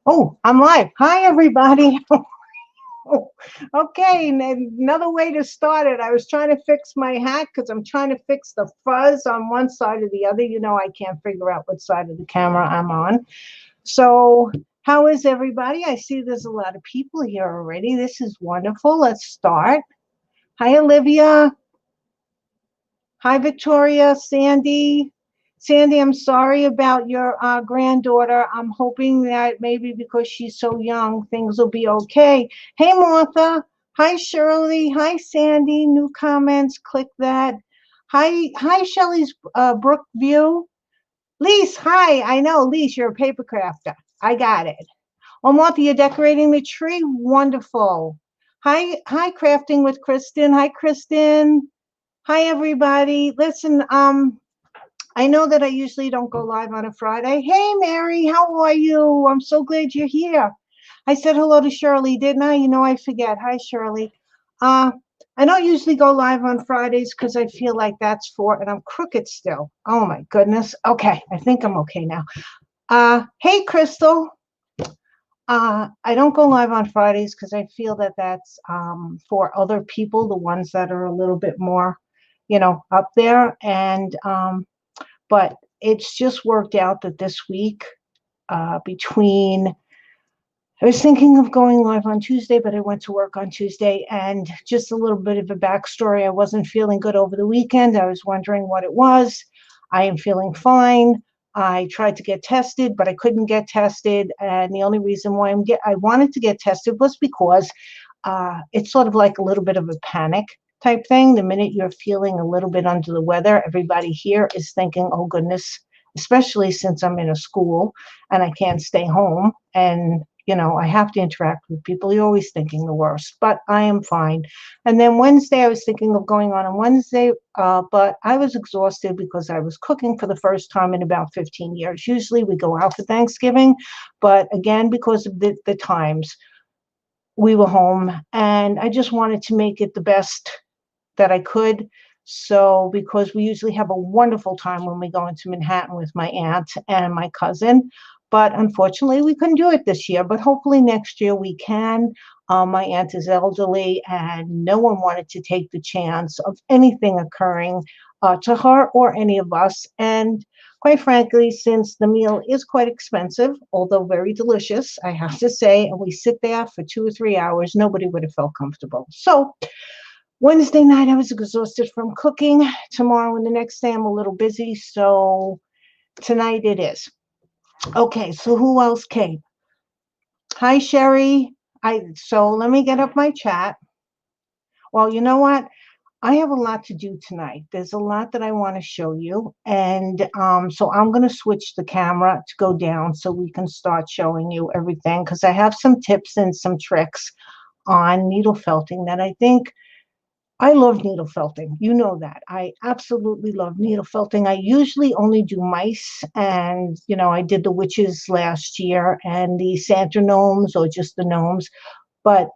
Oh, I'm live. Hi, everybody. Okay, another way to start it. I was trying to fix my hat because I'm trying to fix the fuzz on one side or the other. You know, I can't figure out what side of the camera I'm on. So, how is everybody? I see there's a lot of people here already. This is wonderful. Let's start. Hi, Olivia. Hi, Victoria, Sandy. Sandy, I'm sorry about your granddaughter. I'm hoping that maybe because she's so young, things will be okay. Hey, Martha. Hi, Shirley. Hi, Sandy. New comments. Click that. Hi, Shelley's Brookview. Lise, hi. I know, Lise, you're a paper crafter. I got it. Oh, Martha, you're decorating the tree. Wonderful. Hi, crafting with Kristen. Hi, Kristen. Hi, everybody. Listen, I know that I usually don't go live on a Friday. Hey, Mary, how are you? I'm so glad you're here. I said hello to Shirley, didn't I? You know, I forget. Hi, Shirley. Uh, I don't usually go live on Fridays because I feel like that's for, and I'm crooked still. Oh, my goodness. Okay, I think I'm okay now. Hey, Crystal. I don't go live on Fridays because I feel that that's for other people, the ones that are a little bit more, up there. And but it's just worked out that this week, between, I was thinking of going live on Tuesday, but I went to work on Tuesday. And just a little bit of a backstory, I wasn't feeling good over the weekend. I was wondering what it was. I am feeling fine. I tried to get tested, but I couldn't get tested. And the only reason why I wanted to get tested was because it's sort of like a little bit of a panic type thing. The minute you're feeling a little bit under the weather, everybody here is thinking, oh goodness, especially since I'm in a school and I can't stay home and I have to interact with people. You're always thinking the worst, but I am fine. And then Wednesday, I was thinking of going on Wednesday, but I was exhausted because I was cooking for the first time in about 15 years. Usually we go out for Thanksgiving, but again, because of the times, we were home and I just wanted to make it the best that I could. So, because we usually have a wonderful time when we go into Manhattan with my aunt and my cousin, but unfortunately we couldn't do it this year, but hopefully next year we can. My aunt is elderly and no one wanted to take the chance of anything occurring to her or any of us. And quite frankly, since the meal is quite expensive, although very delicious, I have to say, and we sit there for 2 or 3 hours, nobody would have felt comfortable. So Wednesday night, I was exhausted from cooking. Tomorrow and the next day, I'm a little busy. So tonight it is. Okay, so who else came? Hi, Sherry. So let me get up my chat. Well, you know what? I have a lot to do tonight. There's a lot that I want to show you. And so I'm going to switch the camera to go down so we can start showing you everything because I have some tips and some tricks on needle felting that I think I love needle felting. You know that. I absolutely love needle felting. I usually only do mice and, I did the witches last year and the Santa gnomes or just the gnomes. But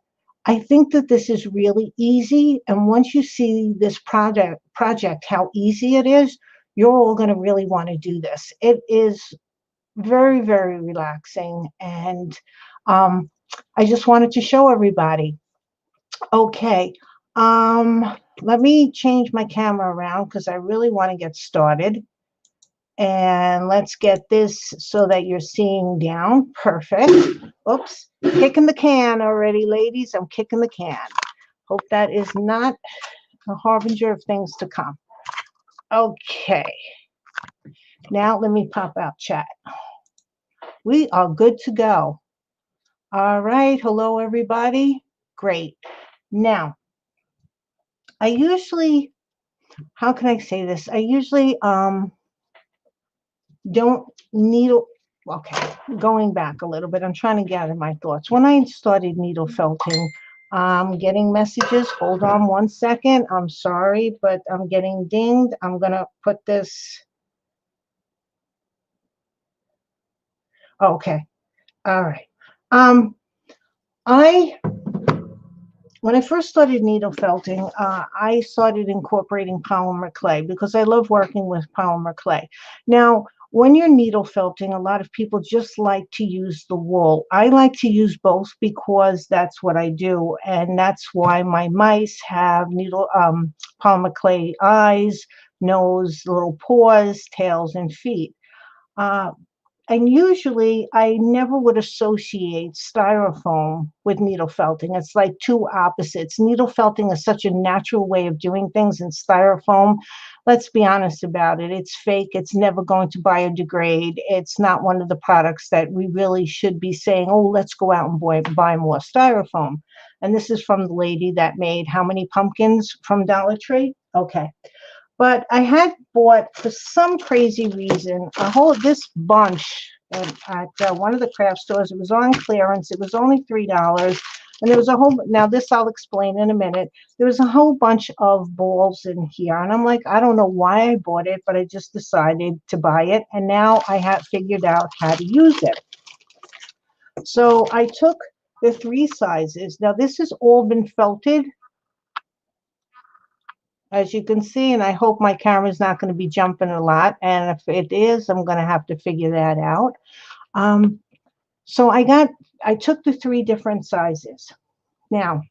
I think that this is really easy. And once you see this project, how easy it is, you're all going to really want to do this. It is very, very relaxing. And I just wanted to show everybody. Okay. Let me change my camera around because I really want to get started. And let's get this so that you're seeing down. Perfect. Oops. Kicking the can already, ladies. I'm kicking the can. Hope that is not a harbinger of things to come. Okay. Now let me pop out chat. We are good to go. All right. Hello, everybody. Great. Now, I usually, how can I say this? I usually don't needle. Okay, going back a little bit, I'm trying to gather my thoughts. When I started needle felting, getting messages. Hold on one second. I'm sorry, but I'm getting dinged. I'm gonna put this. Okay, all right. When I first started needle felting, I started incorporating polymer clay because I love working with polymer clay. Now, when you're needle felting, a lot of people just like to use the wool. I like to use both because that's what I do, and that's why my mice have polymer clay eyes, nose, little paws, tails, and feet. Uh, and usually I never would associate styrofoam with needle felting. It's like two opposites. Needle felting is such a natural way of doing things, and styrofoam, let's be honest about it, it's fake. It's never going to biodegrade. It's not one of the products that we really should be saying, oh, let's go out and buy more styrofoam. And this is from the lady that made how many pumpkins from Dollar Tree? Okay. But I had bought, for some crazy reason, this bunch at one of the craft stores. It was on clearance. It was only $3. And there was now this I'll explain in a minute. There was a whole bunch of balls in here. And I'm like, I don't know why I bought it, but I just decided to buy it. And now I have figured out how to use it. So I took the 3 sizes. Now this has all been felted, as you can see, and I hope my camera's not going to be jumping a lot. And if it is, I'm going to have to figure that out. So I took the 3 different sizes. Now,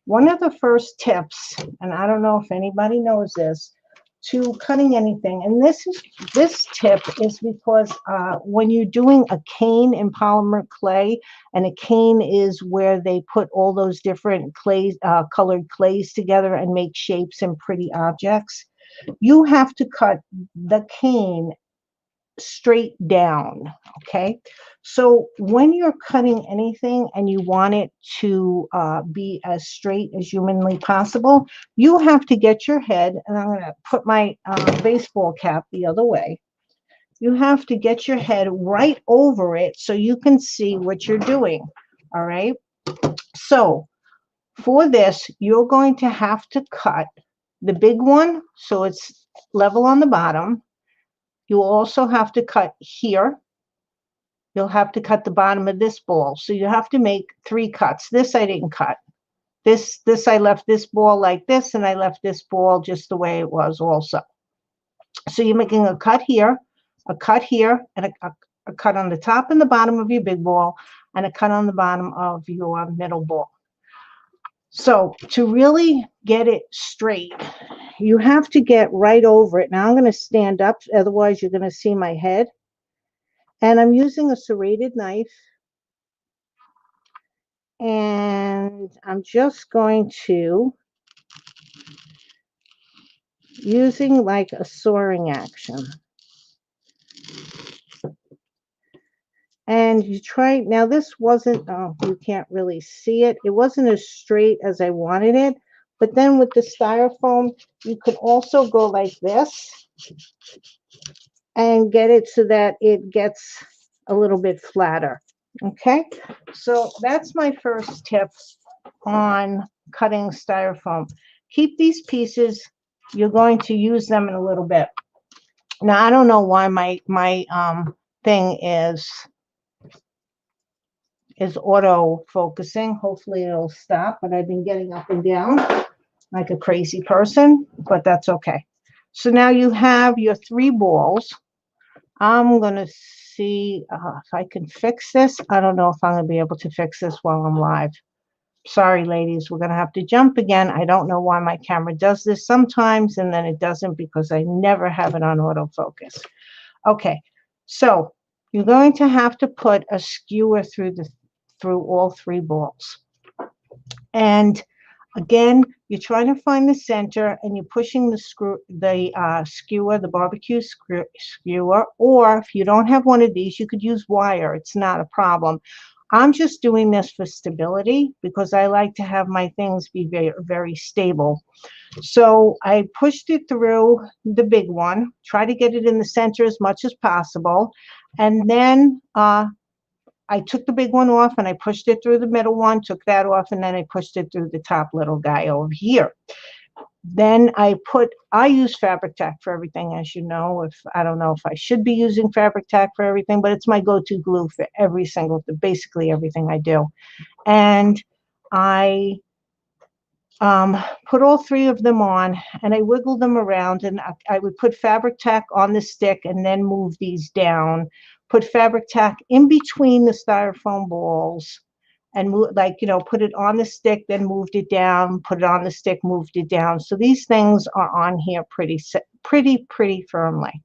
one of the first tips, and I don't know if anybody knows this, to cutting anything, and this tip is because when you're doing a cane in polymer clay, and a cane is where they put all those different clays, colored clays together and make shapes and pretty objects, you have to cut the cane straight down. Okay, so when you're cutting anything and you want it to be as straight as humanly possible, you have to get your head, and I'm going to put my baseball cap the other way. You have to get your head right over it so you can see what you're doing. All right, so for this, you're going to have to cut the big one so it's level on the bottom. You also have to cut here. You'll have to cut the bottom of this ball. So you have to make 3 cuts. This I didn't cut. This I left this ball like this, and I left this ball just the way it was also. So you're making a cut here, and a cut on the top and the bottom of your big ball, and a cut on the bottom of your middle ball. So to really get it straight, you have to get right over it. Now I'm going to stand up, otherwise you're going to see my head. And I'm using a serrated knife. And I'm just going to, using like a sawing action. And you try, now this wasn't, oh, you can't really see it. It wasn't as straight as I wanted it. But then with the styrofoam, you could also go like this and get it so that it gets a little bit flatter. Okay, so that's my first tip on cutting styrofoam. Keep these pieces. You're going to use them in a little bit. Now, I don't know why my thing is auto focusing. Hopefully it'll stop, but I've been getting up and down like a crazy person, but that's okay. So now you have your 3 balls. I'm going to see if I can fix this. I don't know if I'm going to be able to fix this while I'm live. Sorry, ladies, we're going to have to jump again. I don't know why my camera does this sometimes, and then it doesn't because I never have it on autofocus. Okay, so you're going to have to put a skewer through all 3 balls. And again, you're trying to find the center, and you're pushing the skewer, the barbecue skewer, or if you don't have one of these, you could use wire. It's not a problem. I'm just doing this for stability because I like to have my things be very, very stable. So I pushed it through the big one, try to get it in the center as much as possible, and then I took the big one off and I pushed it through the middle one, took that off, and then I pushed it through the top little guy over here. Then I use fabric tack for everything, as you know. I don't know if I should be using fabric tack for everything, but it's my go-to glue for basically everything I do. And I Put all three of them on, and I wiggled them around, and I would put fabric tack on the stick and then move these down, put fabric tack in between the styrofoam balls, and move, like, you know, put it on the stick, then moved it down, put it on the stick, moved it down. So these things are on here pretty firmly.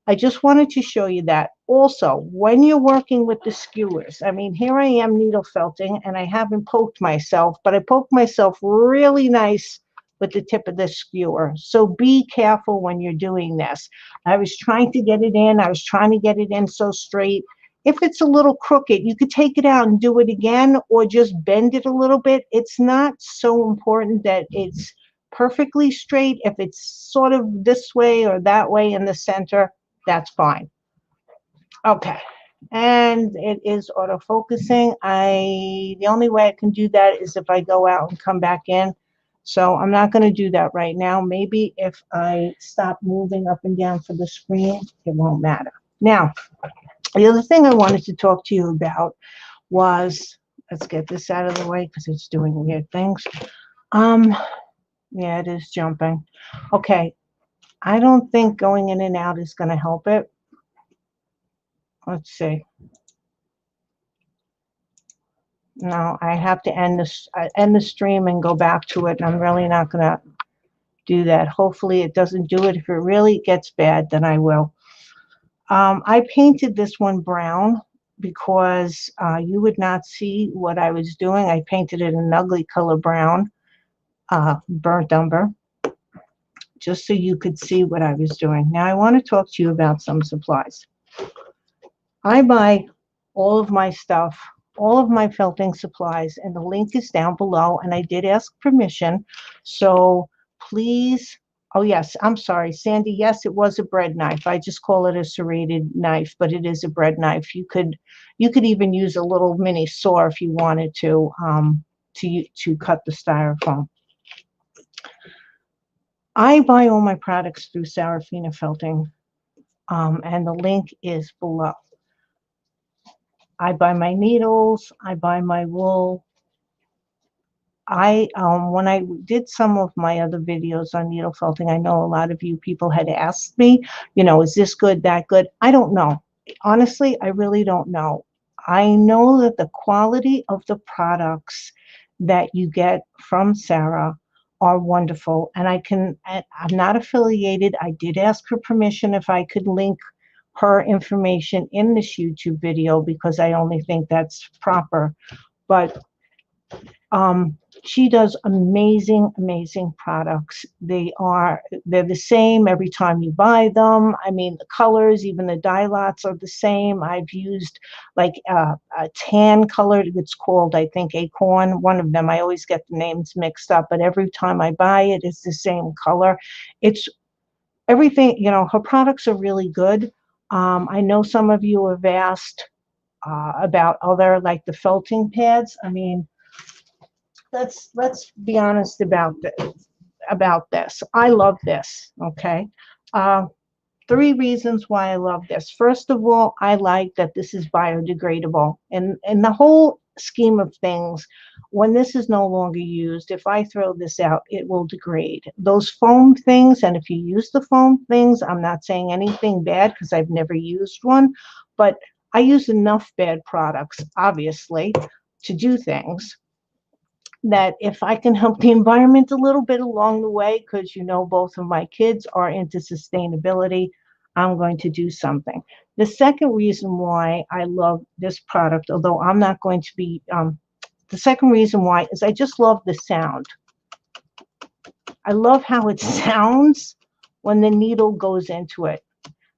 I just wanted to show you that. Also, when you're working with the skewers, I mean, here I am needle felting, and I haven't poked myself, but I poked myself really nice with the tip of the skewer. So be careful when you're doing this. I was trying to get it in. I was trying to get it in so straight. If it's a little crooked, you could take it out and do it again, or just bend it a little bit. It's not so important that it's perfectly straight. If it's sort of this way or that way in the center, that's fine. Okay. And it is auto focusing. The only way I can do that is if I go out and come back in. So I'm not going to do that right now. Maybe if I stop moving up and down for the screen, it won't matter. Now, the other thing I wanted to talk to you about was, let's get this out of the way because it's doing weird things. Yeah, it is jumping. Okay. I don't think going in and out is going to help it. Let's see. No, I have to end the stream and go back to it, and I'm really not going to do that. Hopefully it doesn't do it. If it really gets bad, then I will. I painted this one brown because you would not see what I was doing. I painted it an ugly color brown, burnt umber, just so you could see what I was doing. Now I want to talk to you about some supplies. I buy all of my stuff, all of my felting supplies, and the link is down below, and I did ask permission. So please, oh yes, I'm sorry, Sandy, yes, it was a bread knife. I just call it a serrated knife, but it is a bread knife. You could even use a little mini saw if you wanted to cut the styrofoam. I buy all my products through Sarafina Felting, and the link is below. I buy my needles, I buy my wool. When I did some of my other videos on needle felting, I know a lot of you people had asked me, you know, is this good, that good? I don't know. Honestly, I really don't know. I know that the quality of the products that you get from Sara are wonderful, and I'm not affiliated. I did ask her permission if I could link her information in this YouTube video because I only think that's proper. But she does amazing products. They're the same every time you buy them. I mean, the colors, even the dye lots are the same. I've used like a tan color. It's called, I think, Acorn. One of them. I always get the names mixed up, but every time I buy it, it's the same color. It's everything, you know, her products are really good. I know some of you have asked about other, like the felting pads. I mean, let's be honest about this. I love this. Okay. Three reasons why I love this. First of all, I like that this is biodegradable. And in the whole scheme of things, when this is no longer used, if I throw this out, it will degrade. Those foam things, and if you use the foam things, I'm not saying anything bad because I've never used one, but I use enough bad products, obviously, to do things that if I can help the environment a little bit along the way, because you know both of my kids are into sustainability, I'm going to do something. The second reason why I love this product, although I'm not going to be, the second reason why is I just love the sound. I love how it sounds when the needle goes into it.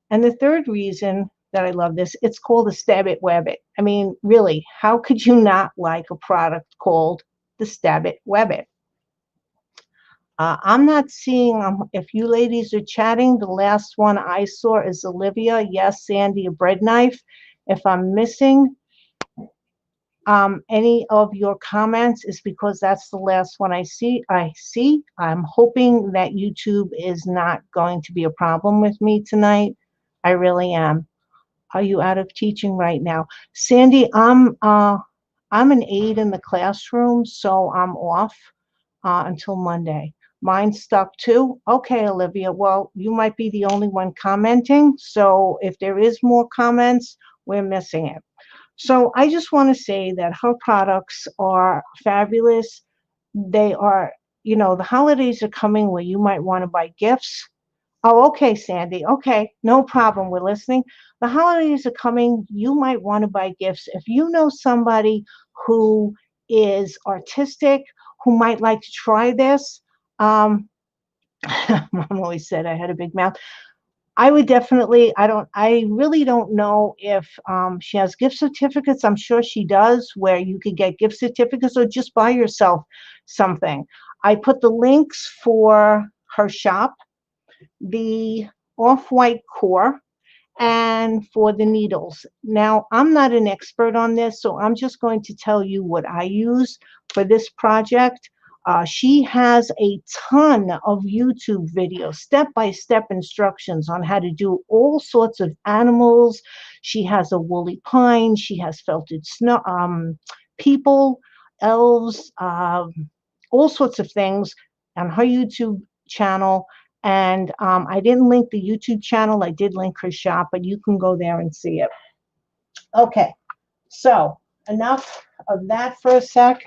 And the third reason that I love this, it's called a Stab It Web It. I mean, really, how could you not like a product called the Stab It Web It? I'm not seeing, if you ladies are chatting, the last one I saw is Olivia. Yes, Sandy, a bread knife. If I'm missing any of your comments, is because that's the last one I see. I'm hoping that YouTube is not going to be a problem with me tonight. I really am. Are you out of teaching right now? Sandy, I'm an aide in the classroom, so I'm off. until Monday. Mine stuck too. Okay, Olivia. Well, you might be the only one commenting. So if there is more comments, we're missing it. So I just want to say that her products are fabulous. They are, the holidays are coming where you might want to buy gifts. Oh, okay, Sandy. Okay, no problem. We're listening. The holidays are coming. You might want to buy gifts. If you know somebody who is artistic, who might like to try this, Mom always said I had a big mouth. I would definitely, I really don't know if she has gift certificates. I'm sure she does, where you could get gift certificates or just buy yourself something. I put the links for her shop, the off-white core, and for the needles. Now, I'm not an expert on this, so I'm just going to tell you what I use for this project. She has a ton of YouTube videos, step-by-step instructions on how to do all sorts of animals. She has a woolly pine. She has felted snow, people, elves, all sorts of things on her YouTube channel. And I didn't link the YouTube channel. I did link her shop, but you can go there and see it. Okay, so enough of that for a sec.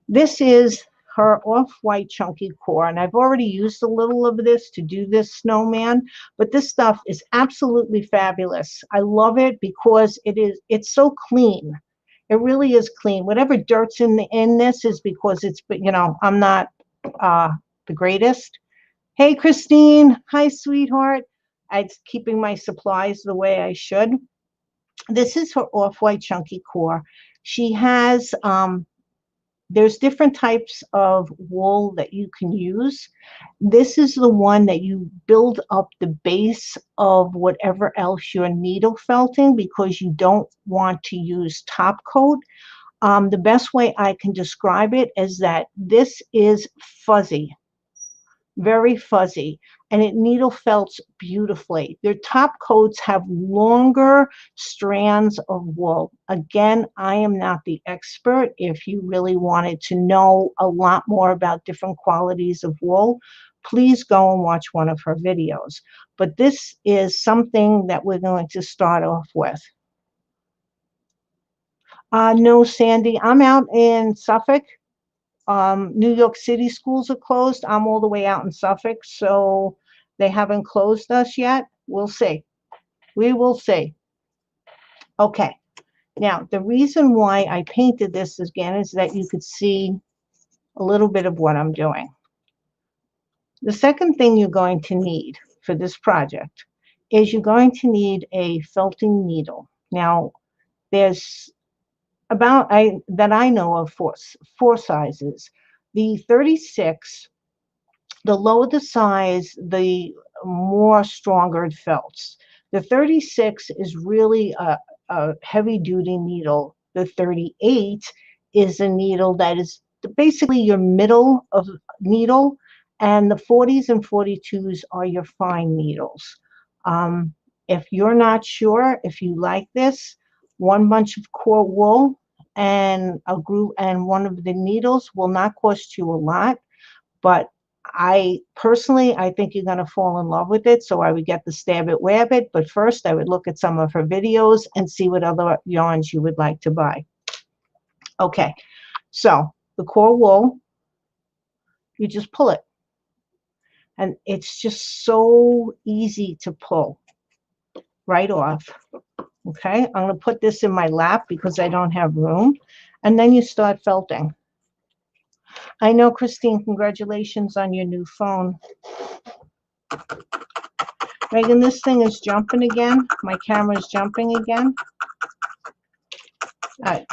This is her off-white chunky core, and I've already used a little of this to do this snowman, but this stuff is absolutely fabulous. I love it because it's so clean. It really is clean. Whatever dirt's in this is because it's, I'm not the greatest. Hey, Christine. Hi, sweetheart. I'm keeping my supplies the way I should. This is her off-white chunky core. She has, there's different types of wool that you can use. This is the one that you build up the base of whatever else you're needle felting because you don't want to use top coat. The best way I can describe it is that this is fuzzy. Very fuzzy, and it needle felts beautifully. Their top coats have longer strands of wool. Again, I am not the expert. If you really wanted to know a lot more about different qualities of wool, please go and watch one of her videos. But this is something that we're going to start off with. No, Sandy, I'm out in Suffolk. New York City schools are closed. I'm all the way out in Suffolk, so they haven't closed us yet. We'll see. We will see. Okay. Now, the reason why I painted this again is that you could see a little bit of what I'm doing. The second thing you're going to need for this project is you're going to need a felting needle. Now, there's that I know of four sizes. The 36, the lower the size, the more stronger it felts. The 36 is really a heavy duty needle. The 38 is a needle that is basically your middle of needle, and the 40s and 42s are your fine needles. If you're not sure if you like this, one bunch of core wool and one of the needles will not cost you a lot, but I think you're going to fall in love with it, so I would get the Stab It Wab It, but first I would look at some of her videos and see what other yarns you would like to buy. Okay, so the core wool, you just pull it, and it's just so easy to pull right off. Okay, I'm going to put this in my lap because I don't have room, and then you start felting. I know, Christine, congratulations on your new phone. Megan, this thing is jumping again. My camera is jumping again. All right,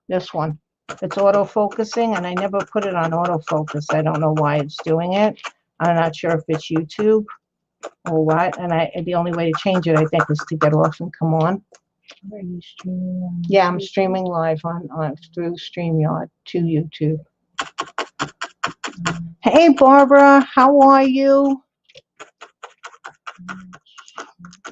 this one. It's auto-focusing, and I never put it on autofocus. I don't know why it's doing it. I'm not sure if it's YouTube or what, and the only way to change it, I think, is to get off and come on. Are you streaming? Yeah, I'm streaming live on through StreamYard to YouTube. Hey, Barbara, how are you?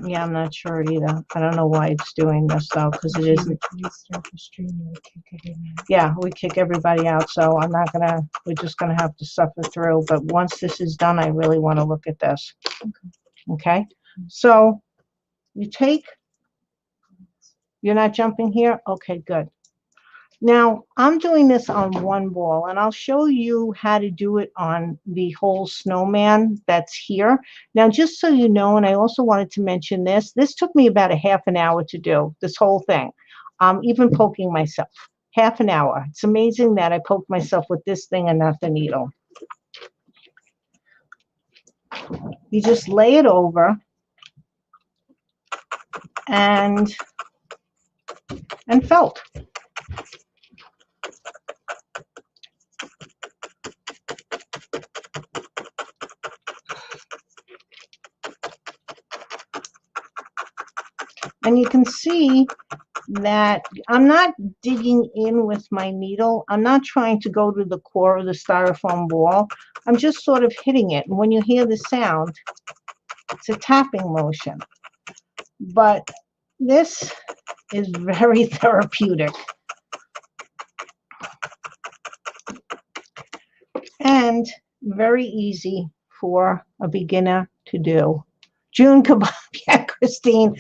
Yeah, I'm not sure either. I don't know why it's doing this though, because it isn't. Restart the stream, you kick it in. Yeah, we kick everybody out, so I'm not gonna, we're just gonna have to suffer through. But once this is done, I really want to look at this. Okay, so you take, you're not jumping here? Okay, good. Now, I'm doing this on one ball, and I'll show you how to do it on the whole snowman that's here. Now, just so you know, and I also wanted to mention this, this took me about a half an hour to do, this whole thing, even poking myself. Half an hour. It's amazing that I poked myself with this thing and not the needle. You just lay it over and felt. And you can see that I'm not digging in with my needle. I'm not trying to go to the core of the styrofoam ball. I'm just sort of hitting it. And when you hear the sound, it's a tapping motion. But this is very therapeutic. And very easy for a beginner to do. June kebab, yeah, Christine.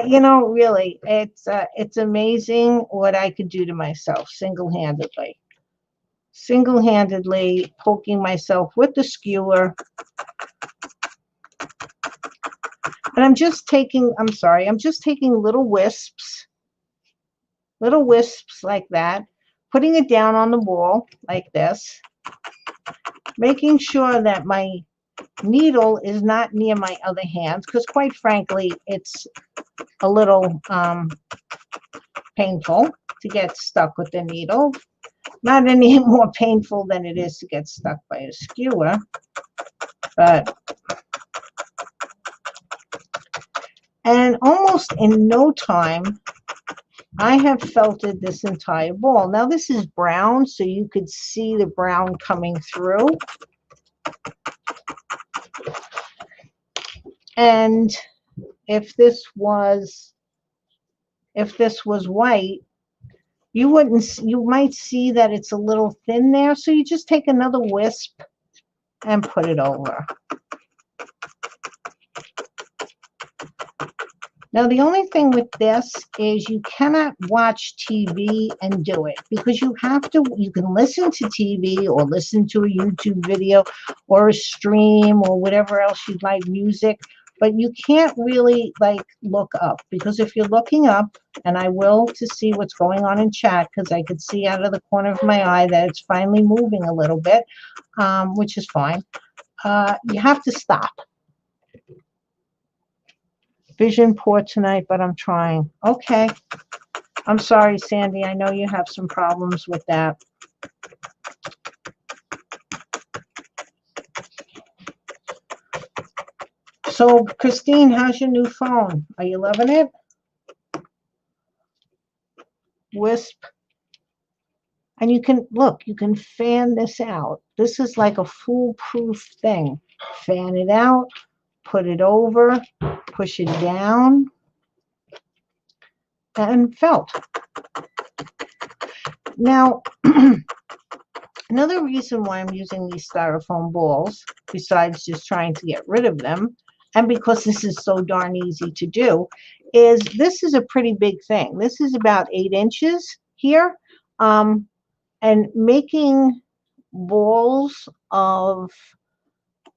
You know, really, it's amazing what I could do to myself single-handedly. Single-handedly poking myself with the skewer. And I'm just taking, I'm sorry, I'm just taking little wisps like that, putting it down on the ball like this, making sure that my needle is not near my other hands, because quite frankly, it's a little painful to get stuck with the needle. Not any more painful than it is to get stuck by a skewer, but and almost in no time, I have felted this entire ball. Now this is brown, so you could see the brown coming through. And if this was white, you wouldn't, you might see that it's a little thin there. So you just take another wisp and put it over. Now, the only thing with this is you cannot watch TV and do it, because you have to, you can listen to TV or listen to a YouTube video or a stream or whatever else you'd like, music, but you can't really like look up, because if you're looking up, and I will to see what's going on in chat, because I could see out of the corner of my eye that it's finally moving a little bit, which is fine. You have to stop. Vision poor tonight, but I'm trying. Okay. I'm sorry, Sandy. I know you have some problems with that. So, Christine, how's your new phone? Are you loving it? Wisp. And you can, look, you can fan this out. This is like a foolproof thing. Fan it out, put it over, push it down, and felt. Now, another reason why I'm using these styrofoam balls, besides just trying to get rid of them, and because this is so darn easy to do, is this is a pretty big thing. This is about 8 inches here, and making balls of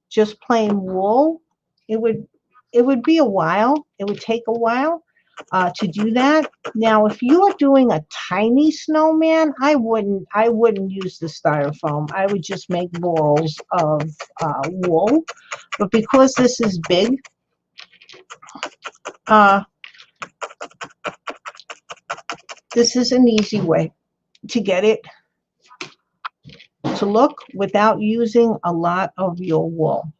just plain wool, it would be a while. It would take a while to do that. Now, if you are doing a tiny snowman, I wouldn't use the styrofoam. I would just make balls of wool. But because this is big, this is an easy way to get it to look without using a lot of your wool.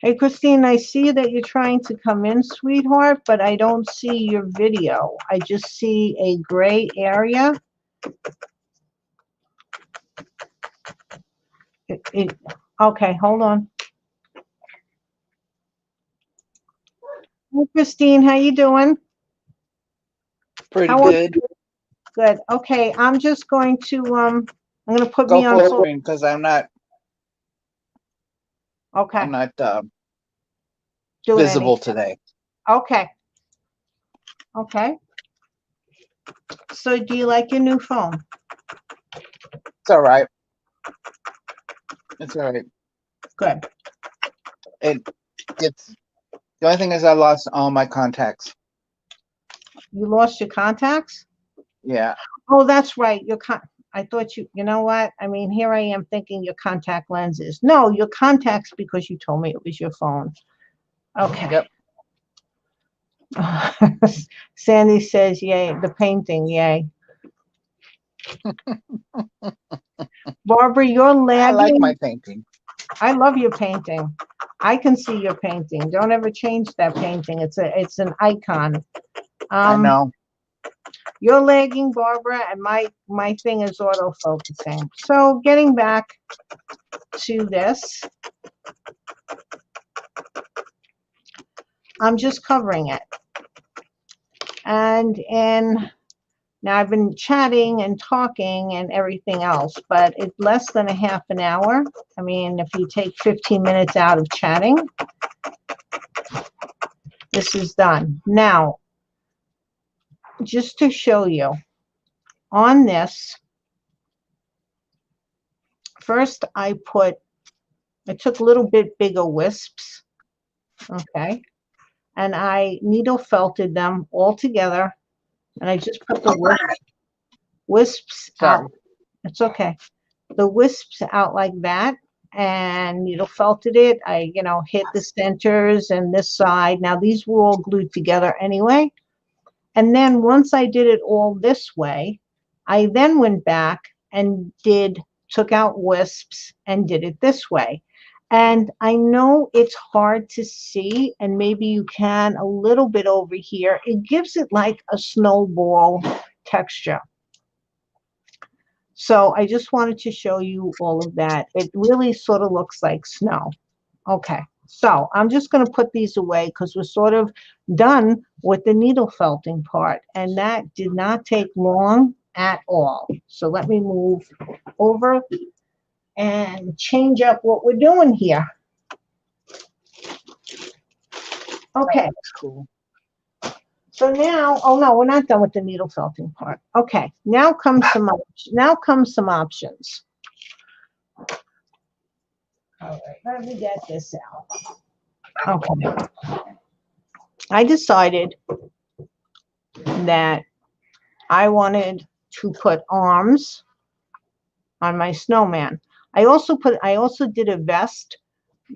Hey, Christine, I see that you're trying to come in, sweetheart, but I don't see your video. I just see a gray area. Okay, hold on. Hey, Christine, how you doing? Pretty How are good. you? Good. Okay, I'm just going to I'm gonna put Go me on full full. screen because I'm not Okay, doing visible anything. today. Okay. Okay. So do you like your new phone? It's all right. It's all right. Good. It's the only thing is I lost all my contacts. You lost your contacts? Yeah. Oh, that's right. I thought you know what? I mean, here I am thinking your contact lenses. No, your contacts because you told me it was your phone. Okay. Yep. Sandy says, yay, the painting, yay. Barbara, you're I like lagging. my painting. I love your painting. I can see your painting. Don't ever change that painting. It's an icon. I know. You're lagging, Barbara, and my thing is auto focusing. So getting back to this, I'm just covering it. And now I've been chatting and talking and everything else, but it's less than a half an hour. I mean, if you take 15 minutes out of chatting, this is done. Now, just to show you, on this, first I took a little bit bigger wisps, okay, and I needle felted them all together, and I just put the wisps Sorry. out. It's okay. The wisps out like that, and needle felted it. I, hit the centers and this side. Now these were all glued together anyway. And then once I did it all this way, I then went back and took out wisps and did it this way. And I know it's hard to see, and maybe you can a little bit over here. It gives it like a snowball texture. So I just wanted to show you all of that. It really sort of looks like snow. Okay, so I'm just going to put these away because we're sort of done with the needle felting part, and that did not take long at all. So let me move over and change up what we're doing here. Okay. That's cool. So now, oh no, we're not done with the needle felting part. Okay, now comes some options. All right, let me get this out. Okay. I decided that I wanted to put arms on my snowman. I also did a vest,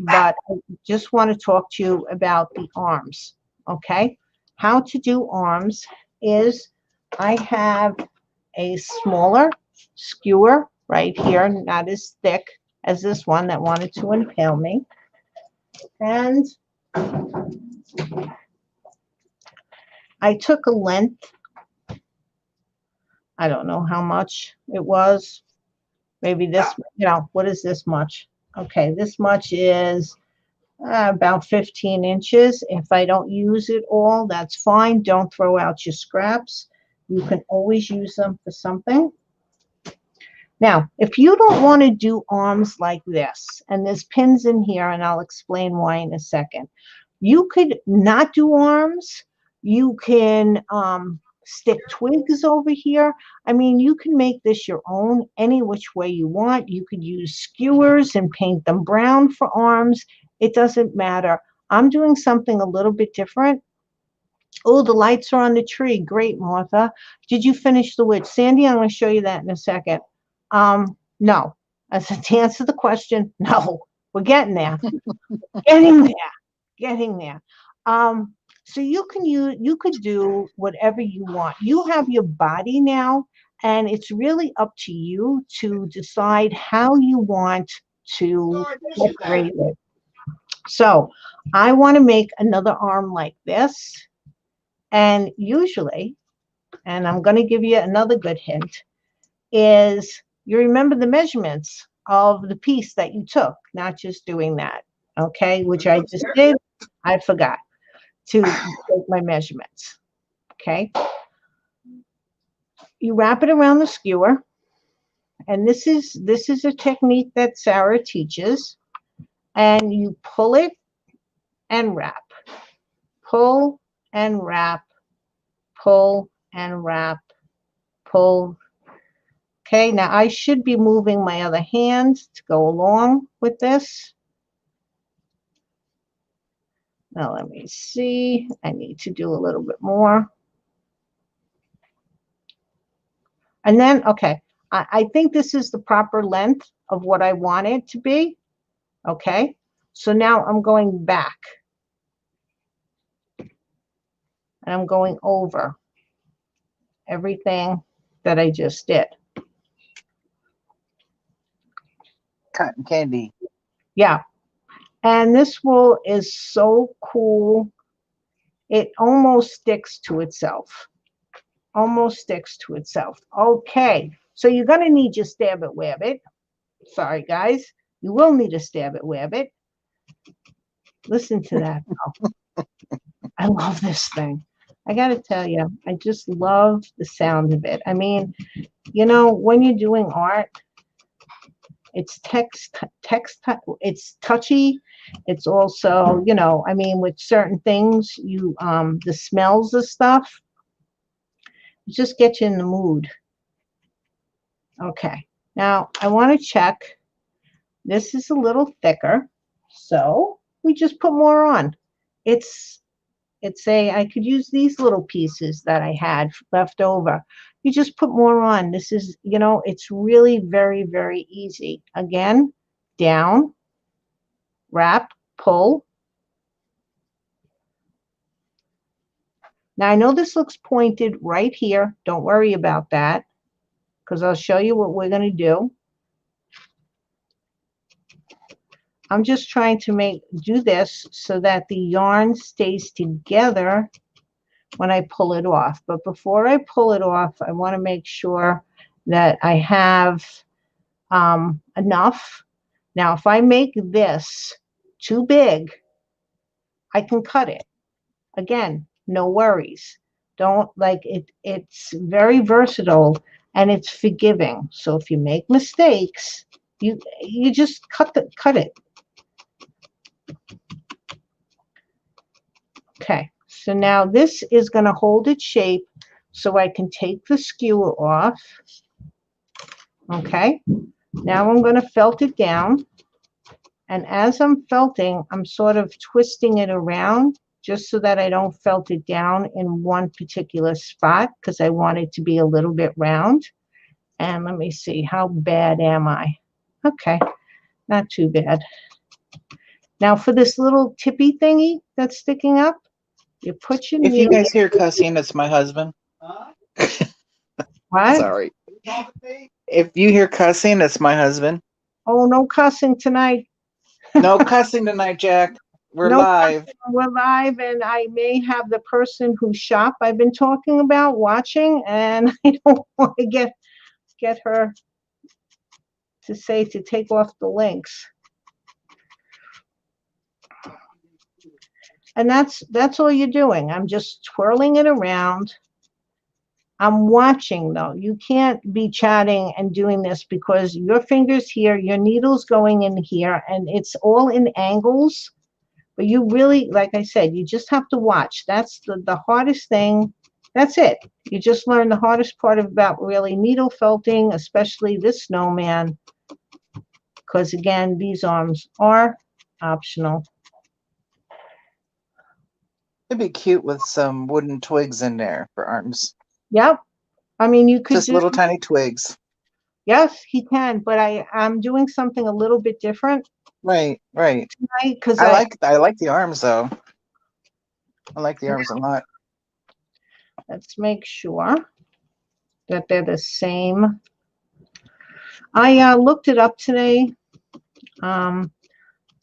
but I just want to talk to you about the arms. Okay? How to do arms is I have a smaller skewer right here, not as thick as this one that wanted to impale me. And I took a length, I don't know how much it was. Maybe this, what is this much? Okay, this much is about 15 inches. If I don't use it all, that's fine. Don't throw out your scraps. You can always use them for something. Now, if you don't want to do arms like this, and there's pins in here, and I'll explain why in a second. You could not do arms. You can stick twigs over here. I mean, you can make this your own any which way you want. You could use skewers and paint them brown for arms. It doesn't matter. I'm doing something a little bit different. Oh, the lights are on the tree. Great, Martha. Did you finish the witch? Sandy, I'm going to show you that in a second. No. As to answer the question, no. We're getting there. Getting there. Getting there. So you could do whatever you want. You have your body now, and it's really up to you to decide how you want to decorate it. So I want to make another arm like this. And usually, and I'm going to give you another good hint, is you remember the measurements of the piece that you took, not just doing that, okay, which I just did. I forgot to take my measurements, okay. You wrap it around the skewer, and this is a technique that Sara teaches, and you pull it and wrap, pull and wrap, pull and wrap, pull. Okay, now I should be moving my other hand to go along with this. Now let me see. I need to do a little bit more. And then, okay, I think this is the proper length of what I want it to be. Okay, so now I'm going back. And I'm going over everything that I just did. Cotton candy. Yeah. And this wool is so cool. It almost sticks to itself. Almost sticks to itself. Okay. So you're going to need your Stab It Wabbit. Sorry, guys. You will need a Stab It Wabbit. Listen to that. Oh, I love this thing. I got to tell you, I just love the sound of it. I mean, you know, when you're doing art, it's it's touchy. It's also, you know, I mean, with certain things, you the smells of stuff just get you in the mood. Okay, now I want to check. This is a little thicker, so we just put more on. It's I could use these little pieces that I had left over. You just put more on. This is, you know, it's really very, very easy. Again, down, wrap, pull. Now I know this looks pointed right here. Don't worry about that, because I'll show you what we're going to do. I'm just trying to do this so that the yarn stays together when I pull it off. But before I pull it off, I want to make sure that I have enough. Now, if I make this too big, I can cut it. Again, no worries. Don't like it. It's very versatile and it's forgiving. So if you make mistakes, you just cut it. Okay, so now this is going to hold its shape so I can take the skewer off. Okay, now I'm going to felt it down. And as I'm felting, I'm sort of twisting it around just so that I don't felt it down in one particular spot, because I want it to be a little bit round. And let me see, how bad am I? Okay, not too bad. Now for this little tippy thingy that's sticking up, you put your If you needle. guys hear cussing, it's my husband. What? Sorry. If you hear cussing, it's my husband. Oh, no cussing tonight. No cussing tonight, Jack. We're No live. cussing. We're live, and I may have the person whose shop I've been talking about watching, and I don't want to get her to say to take off the links. And that's all you're doing. I'm just twirling it around. I'm watching, though. You can't be chatting and doing this because your fingers here, your needle's going in here, and it's all in angles. But you really, like I said, you just have to watch. That's the hardest thing. That's it. You just learn the hardest part about really needle felting, especially this snowman, because, again, these arms are optional. It'd be cute with some wooden twigs in there for arms. Yep. I mean, you could Just little tiny twigs. Yes, he can, but I'm doing something a little bit different Right. tonight because I like the arms though. I like the arms a lot. let's make sure that they're the same. I looked it up today.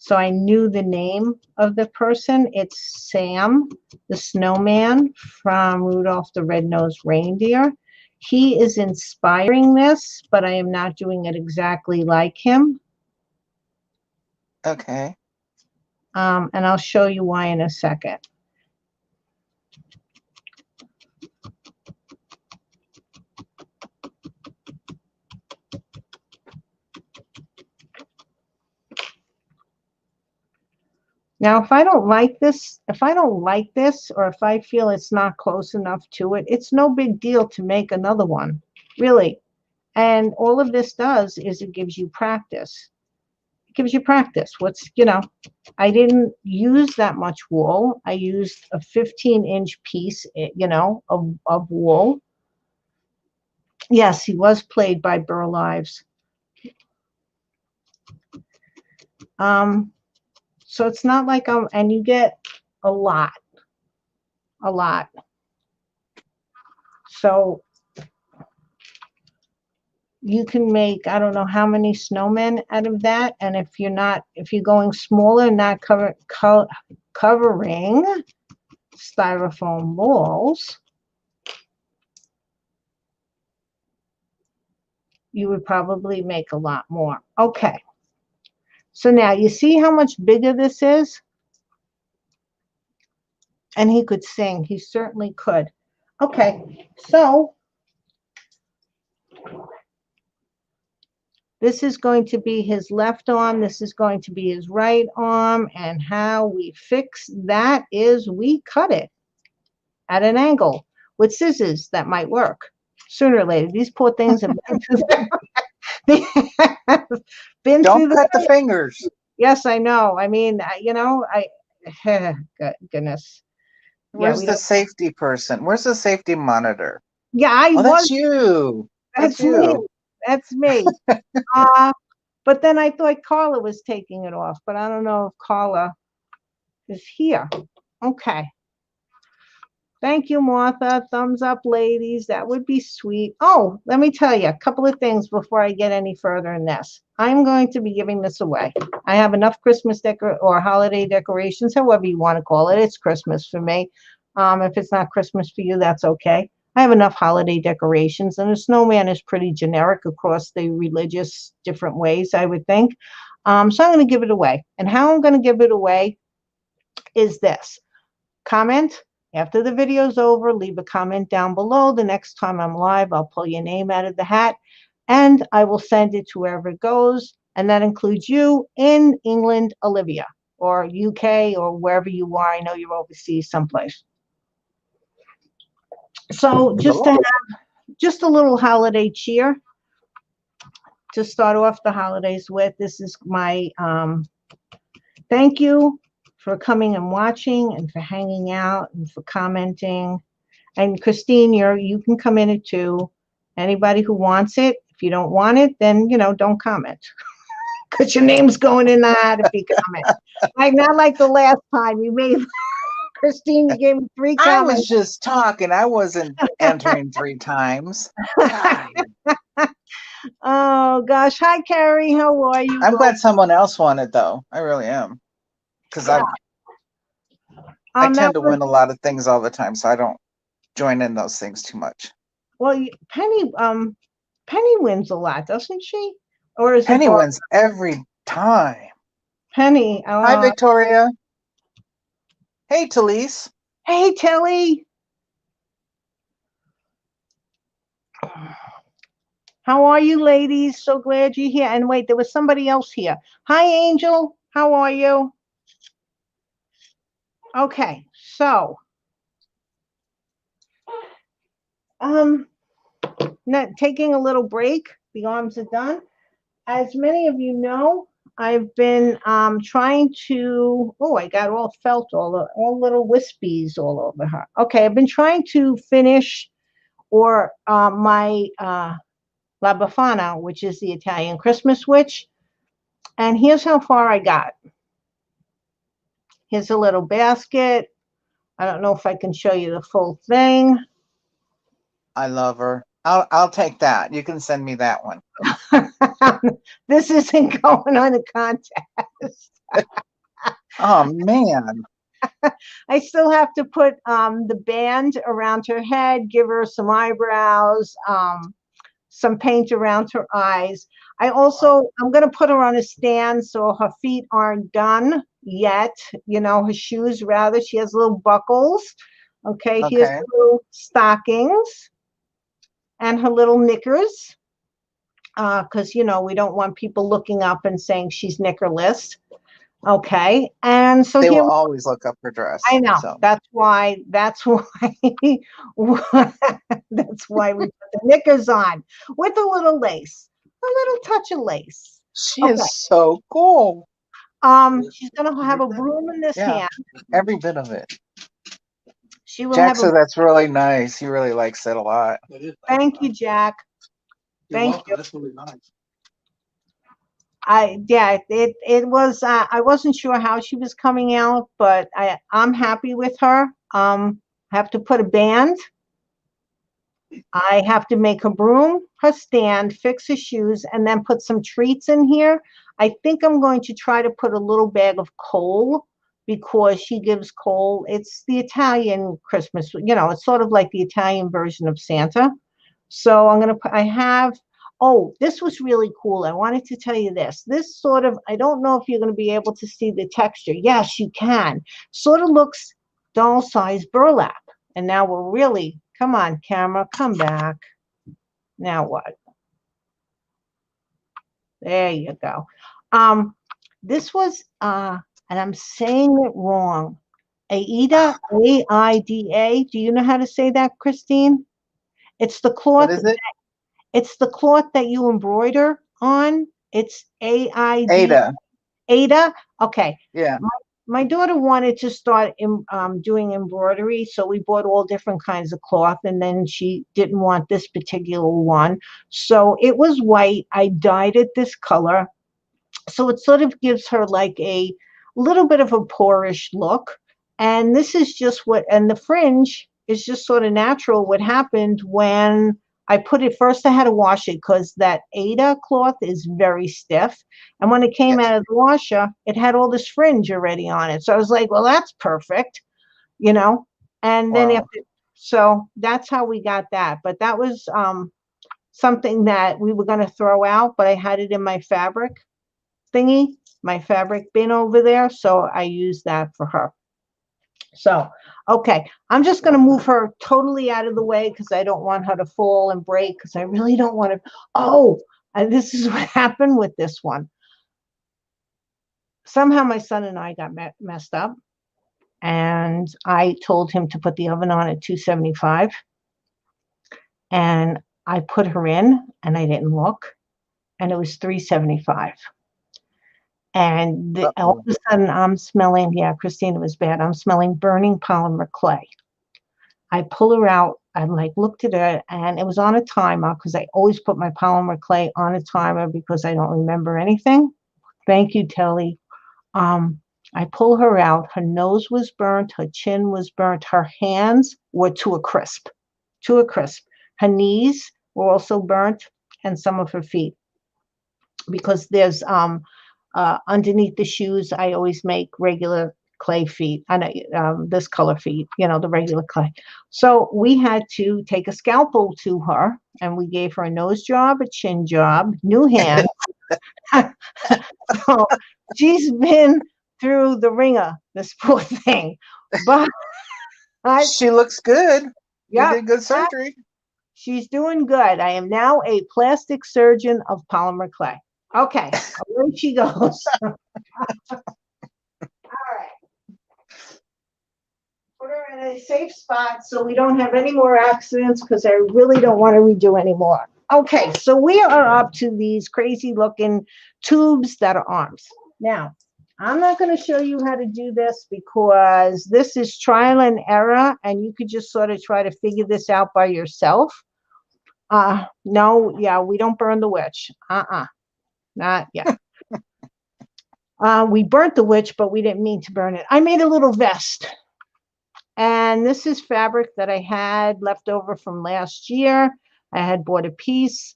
So I knew the name of the person. It's Sam, the snowman from Rudolph the Red-Nosed Reindeer. He is inspiring this, but I am not doing it exactly like him. Okay. And I'll show you why in a second. Now, if I don't like this, or if I feel it's not close enough to it, it's no big deal to make another one, really. And all of this does is it gives you practice. It gives you practice. I didn't use that much wool. I used a 15-inch piece, of wool. Yes, he was played by Burl Ives. So it's not like and you get a lot. So you can make, I don't know how many snowmen out of that. And if you're going smaller, not covering styrofoam walls, you would probably make a lot more. Okay. So now you see how much bigger this is? And he could sing. He certainly could. Okay. So this is going to be his left arm. This is going to be his right arm. And how we fix that is we cut it at an angle with scissors. That might work sooner or later. These poor things have been through Don't cut the fingers. Yes, I know. I mean, goodness. Where's the safety person? Where's the safety monitor? Yeah, that's you. That's you. Me. That's me. But then I thought Carla was taking it off, but I don't know if Carla is here. Okay. Thank you, Martha. Thumbs up, ladies. That would be sweet. Oh, let me tell you a couple of things before I get any further in this. I'm going to be giving this away. I have enough Christmas or holiday decorations, however you want to call it. It's Christmas for me. If it's not Christmas for you, that's okay. I have enough holiday decorations, and the snowman is pretty generic across the religious different ways, I would think. So I'm going to give it away. And how I'm going to give it away is this. Comment. After the video's over, leave a comment down below. The next time I'm live, I'll pull your name out of the hat, and I will send it to wherever it goes. And that includes you in England, Olivia, or UK, or wherever you are. I know you're overseas someplace. So just to have just a little holiday cheer to start off the holidays with. This is my thank you for coming and watching, and for hanging out, and for commenting. And Christine, you can come in it too. Anybody who wants it. If you don't want it, then don't comment. Because your name's going in the hat if you comment. Like not like the last time you made Christine, you gave me 3 comments. I was just talking. I wasn't entering 3 times. Oh gosh. Hi Carrie, how are you? I'm glad someone else won it though. I really am. Because I tend to win a lot of things all the time, so I don't join in those things too much. Well, Penny wins a lot, doesn't she? Or is Penny wins every time. Penny. Hi, Victoria. Hey, Talise. Hey, Telly. How are you, ladies? So glad you're here. And wait, there was somebody else here. Hi, Angel. How are you? Okay, so not taking a little break. The arms are done. As many of you know, I've been trying to. Oh, I got all felt all little wispies all over her. Okay, I've been trying to finish my La Befana, which is the Italian Christmas witch. And here's how far I got. Here's a little basket. I don't know if I can show you the full thing. I love her. I'll take that. You can send me that one. This isn't going on a contest. Oh man. I still have to put the band around her head, give her some eyebrows, some paint around her eyes. I'm going to put her on a stand so her feet aren't done yet. Her shoes rather. She has little buckles. Okay, here's Okay. the little stockings and her little knickers. Because, we don't want people looking up and saying she's knickerless. Okay, and so They here will always look up her dress. I know. So That's why that's why we put the knickers on with a little lace, a little touch of lace. she Okay. is so cool. She's gonna have a broom in this Yeah, hand. every bit of it. She will Jack have a. said that's really nice. He really likes it a lot. Thank you, Jack. Thank you. That's really nice. It was. I wasn't sure how she was coming out, but I'm happy with her. I have to put a band. I have to make her broom, her stand, fix her shoes, and then put some treats in here. I think I'm going to try to put a little bag of coal because she gives coal. It's the Italian Christmas, it's sort of like the Italian version of Santa. So I'm going to put, this was really cool. I wanted to tell you this. This sort of, I don't know if you're going to be able to see the texture. Yes, you can. Sort of looks doll-sized burlap. And now we're really, come on, camera, come back. Now what? There you go. This was, and I'm saying it wrong. Aida, Aida. Do you know how to say that, Christine? It's the cloth. What is it? It's the cloth that you embroider on. It's AID. Ada. Ada? Okay. Yeah. My daughter wanted to start doing embroidery, so we bought all different kinds of cloth, and then she didn't want this particular one. So it was white. I dyed it this color. So it sort of gives her like a little bit of a poorish look. And this is just and the fringe is just sort of natural. What happened when I put it first, I had to wash it because that Ada cloth is very stiff. And when it came Yes. out of the washer, it had all this fringe already on it. So I was like, well, that's perfect, And then Wow. so that's how we got that. But that was something that we were going to throw out, but I had it in my fabric thingy, my fabric bin over there. So I used that for her. So, okay, I'm just going to move her totally out of the way because I don't want her to fall and break because I really don't want to. Oh, and this is what happened with this one. Somehow my son and I got messed up, and I told him to put the oven on at 275, and I put her in, and I didn't look, and it was 375. And all of a sudden I'm smelling, Christina, was bad. I'm smelling burning polymer clay. I pull her out. I looked at her and it was on a timer because I always put my polymer clay on a timer because I don't remember anything. Thank you, Telly. I pull her out. Her nose was burnt. Her chin was burnt. Her hands were to a crisp. Her knees were also burnt and some of her feet because there's underneath the shoes, I always make regular clay feet. I know this color feet, the regular clay. So we had to take a scalpel to her, and we gave her a nose job, a chin job, new hands. So she's been through the ringer, this poor thing. But she looks good. You did good surgery. She's doing good. I am now a plastic surgeon of polymer clay. Okay, away she goes. All right. Put her in a safe spot so we don't have any more accidents because I really don't want to redo anymore. Okay, so we are up to these crazy looking tubes that are arms. Now, I'm not going to show you how to do this because this is trial and error, and you could just sort of try to figure this out by yourself. No, we don't burn the witch. Not yet. We burnt the witch, but we didn't mean to burn it. I made a little vest. And this is fabric that I had left over from last year. I had bought a piece.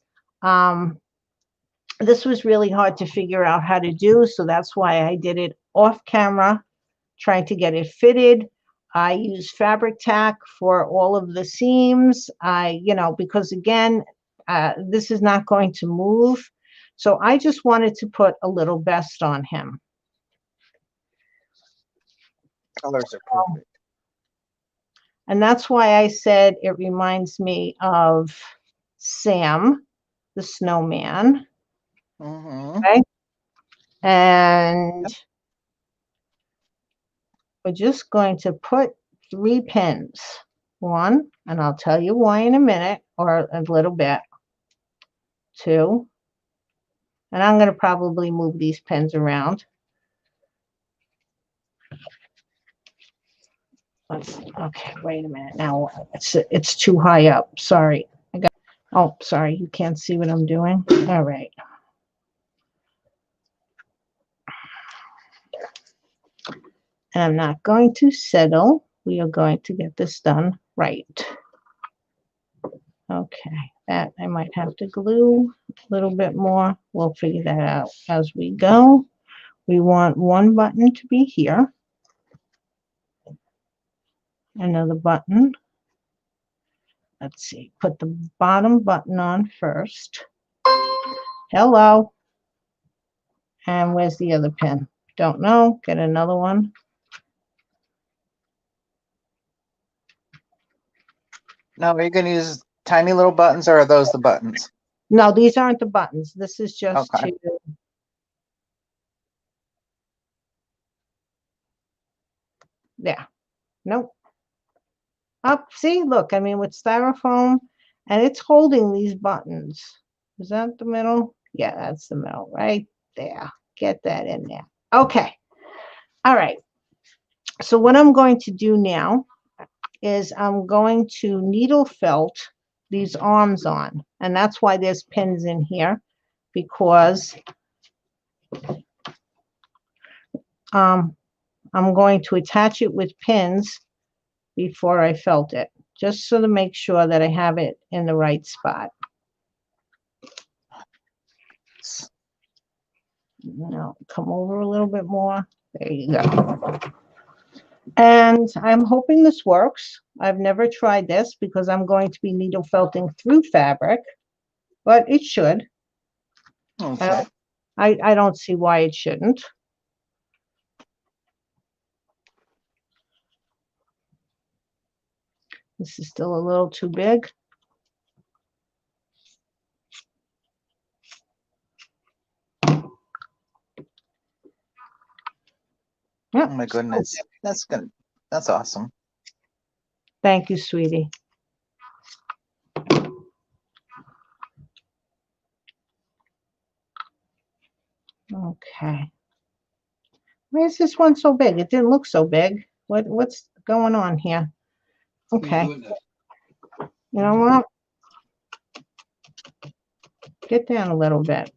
This was really hard to figure out how to do, so that's why I did it off camera trying to get it fitted. I use fabric tack for all of the seams. Because again, this is not going to move. So I just wanted to put a little vest on him. Colors are perfect. And that's why I said it reminds me of Sam, the snowman. Okay. And we're just going to put 3 pins. 1, and I'll tell you why in a minute or a little bit. 2, and I'm going to probably move these pins around. Okay, wait a minute. Now it's too high up. Sorry. Oh, sorry. You can't see what I'm doing. All right. And I'm not going to settle. We are going to get this done right. Okay, that I might have to glue a little bit more. We'll figure that out as we go. We want one button to be here. Another button. Let's see, put the bottom button on first. Hello. And where's the other pin? Don't know. Get another one. Now, are you going to use tiny little buttons, or are those the buttons? No, these aren't the buttons. This is just Okay. to... Yeah. Nope. Up. See, look, I mean, with styrofoam, and it's holding these buttons. Is that the middle? Yeah, that's the middle right there. Get that in there. Okay. All right. So what I'm going to do now is I'm going to needle felt these arms on. And that's why there's pins in here, because I'm going to attach it with pins before I felt it, just so to make sure that I have it in the right spot. Now, come over a little bit more. There you go. And I'm hoping this works. I've never tried this because I'm going to be needle felting through fabric, but it should. Okay. I don't see why it shouldn't. This is still a little too big. Yep. Oh my goodness. That's good. That's awesome. Thank you, sweetie. Okay. Why is this one so big? It didn't look so big. What's going on here? Okay. You know what? Get down a little bit.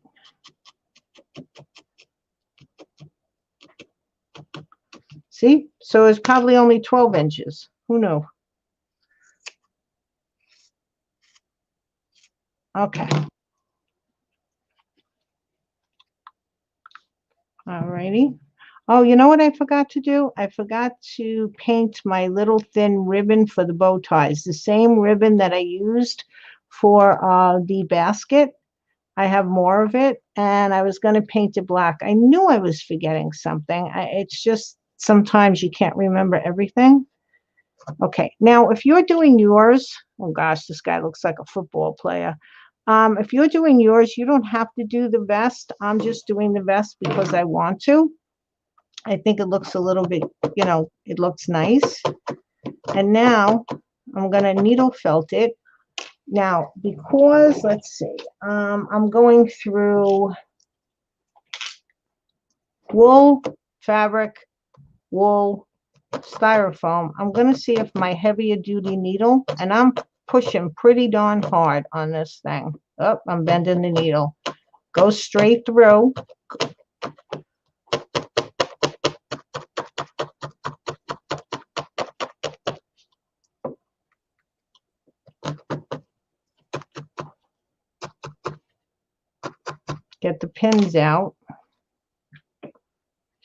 See? So it's probably only 12 inches. Who knew? Okay. All righty. Oh, you know what I forgot to do? I forgot to paint my little thin ribbon for the bow ties. The same ribbon that I used for the basket. I have more of it, and I was going to paint it black. I knew I was forgetting something. It's just sometimes you can't remember everything. Okay, now if you're doing yours, oh gosh, this guy looks like a football player. If you're doing yours, you don't have to do the vest. I'm just doing the vest because I want to. I think it looks a little bit, it looks nice. And now I'm going to needle felt it. Now, because, let's see, I'm going through wool, fabric, wool, styrofoam. I'm going to see if my heavier duty needle, and I'm pushing pretty darn hard on this thing. Oh, I'm bending the needle. Go straight through. Get the pins out.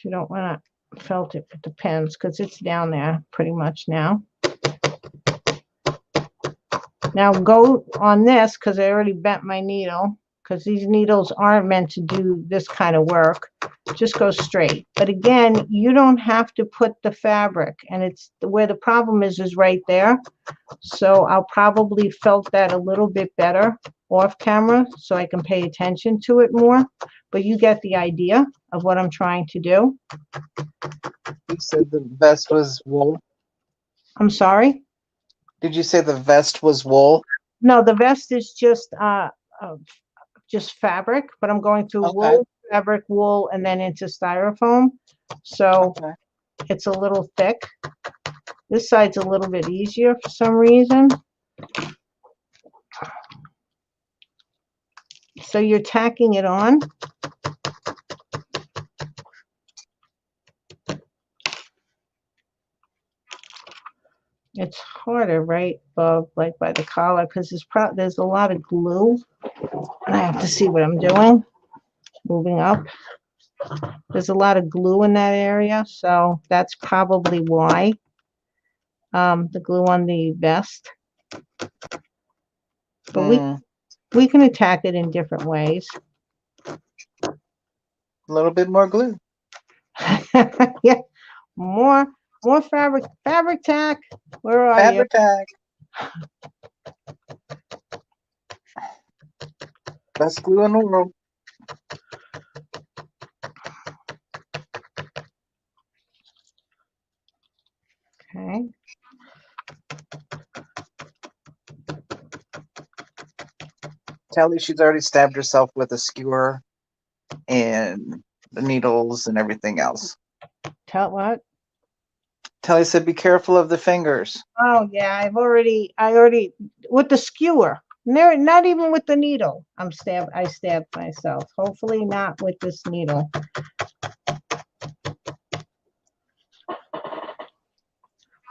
You don't want to felt it with the pins because it's down there pretty much now. Now go on this because I already bent my needle because these needles aren't meant to do this kind of work. Just go straight. But again, you don't have to put the fabric, and it's where the problem is right there. So I'll probably felt that a little bit better off camera so I can pay attention to it more. But you get the idea of what I'm trying to do. You said the vest was wool. I'm sorry? Did you say the vest was wool? No, the vest is just fabric, but I'm going through wool, fabric, wool, and then into styrofoam. So it's a little thick. This side's a little bit easier for some reason. So you're tacking it on. It's harder right above, like by the collar, because there's a lot of glue. And I have to see what I'm doing. Moving up. There's a lot of glue in that area, so that's probably why. The glue on the vest. But we can attack it in different ways. A little bit more glue. Yeah, more fabric tack. Where are fabric you? Tack. Best glue in the world. Okay. Telly, she's already stabbed herself with a skewer and the needles and everything else. Tell what? Telly said, "Be careful of the fingers." Oh yeah, I already with the skewer. No, not even with the needle. I stabbed myself. Hopefully not with this needle.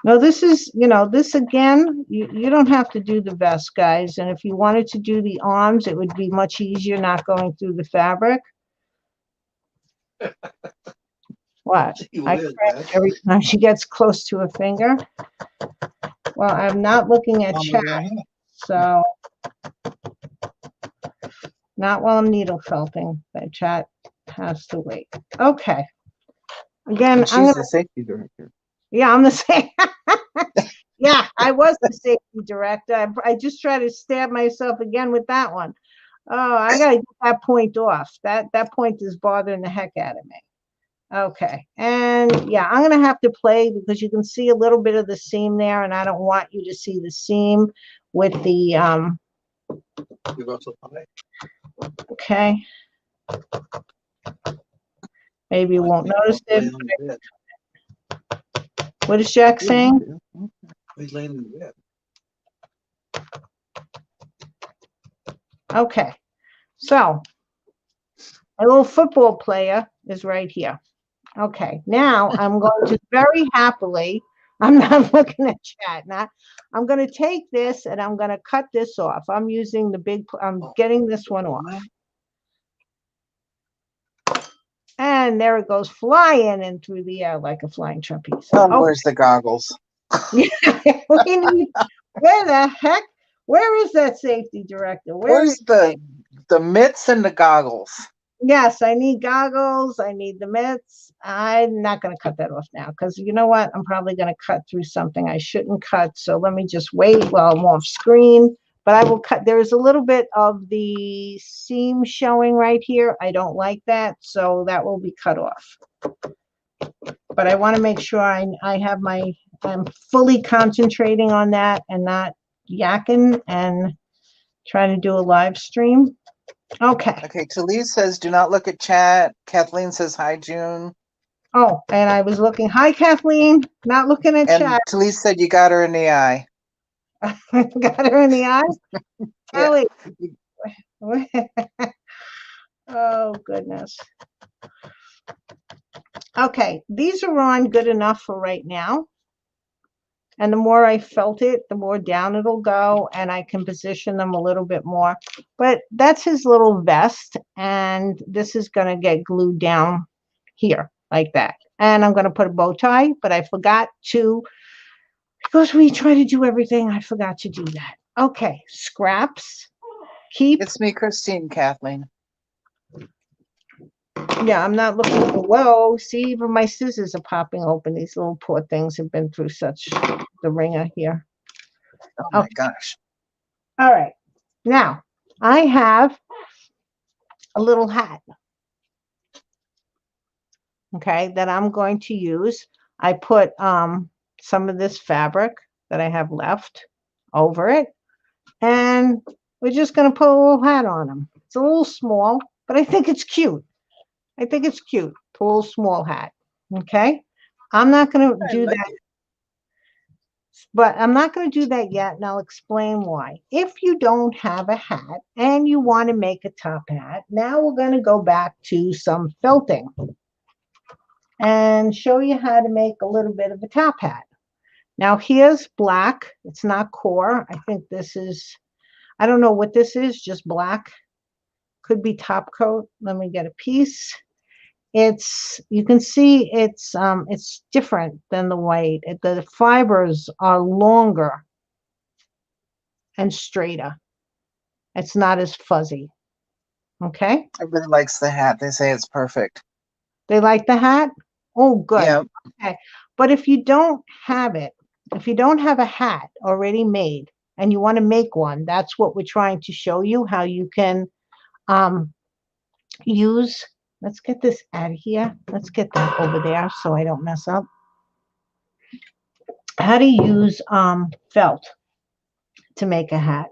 No, this is, this again, you don't have to do the vest, guys. And if you wanted to do the arms, it would be much easier not going through the fabric. What? I crack every time she gets close to a finger. Well, I'm not looking at chat, so not while I'm needle felting. That chat has to wait. Okay. Again, And she's the safety director. Yeah, I'm the same. Yeah, I was the safety director. I just tried to stab myself again with that one. Oh, I gotta get that point off. That point is bothering the heck out of me. Okay, and yeah, I'm gonna have to play because you can see a little bit of the seam there, and I don't want you to see the seam with the Okay. Maybe you won't notice it. What is Jack saying? He's laying in the bed. Okay, so a little football player is right here. Okay, now I'm going to very happily, I'm not looking at chat now. I'm going to take this and I'm going to cut this off. I'm using the big, I'm getting this one off. And there it goes flying in through the air like a flying trapeze. Oh, where's the goggles? We need, where the heck? Where is that safety director? Where's the mitts and the goggles? Yes, I need goggles. I need the mitts. I'm not going to cut that off now because you know what? I'm probably going to cut through something I shouldn't cut. So let me just wait while I'm off screen. But I will cut. There is a little bit of the seam showing right here. I don't like that. So that will be cut off. But I want to make sure I have I'm fully concentrating on that and not yakking and trying to do a live stream. Okay. Okay, Talise says, "Do not look at chat." Kathleen says, "Hi, June." Oh, and I was looking. Hi, Kathleen. Not looking at chat. Talise said, "You got her in the eye." Got her in the eye? Yeah. Oh, goodness. Okay, these are on good enough for right now. And the more I felt it, the more down it'll go, and I can position them a little bit more. But that's his little vest, and this is going to get glued down here. like that. And I'm going to put a bow tie, but I forgot to, because we try to do everything, I forgot to do that. Okay, scraps, keep. It's me, Christine, Kathleen. Yeah, I'm not looking for, whoa, see, even my scissors are popping open. These little poor things have been through such the ringer here. Oh my Okay. gosh. All right. Now, I have a little hat, okay, that I'm going to use. I put some of this fabric that I have left over it, and we're just going to put a little hat on them. It's a little small, but I think it's cute. I think it's cute. Put a little small hat, okay? I'm not going to I do like that, it. but I'm not going to do that yet, and I'll explain why. If you don't have a hat and you want to make a top hat, now we're going to go back to some felting and show you how to make a little bit of a top hat. Now here's black. It's not core. I think this is, I don't know what this is, just black. Could be top coat. Let me get a piece. It's, you can see it's different than the white. The fibers are longer and straighter. It's not as fuzzy. Okay. Everybody likes the hat. They say it's perfect. They like the hat? Oh, good. Yeah. Okay. But if you don't have it, if you don't have a hat already made and you want to make one, that's what we're trying to show you, how you can use, let's get this out of here. Let's get that over there so I don't mess up. How to use felt to make a hat.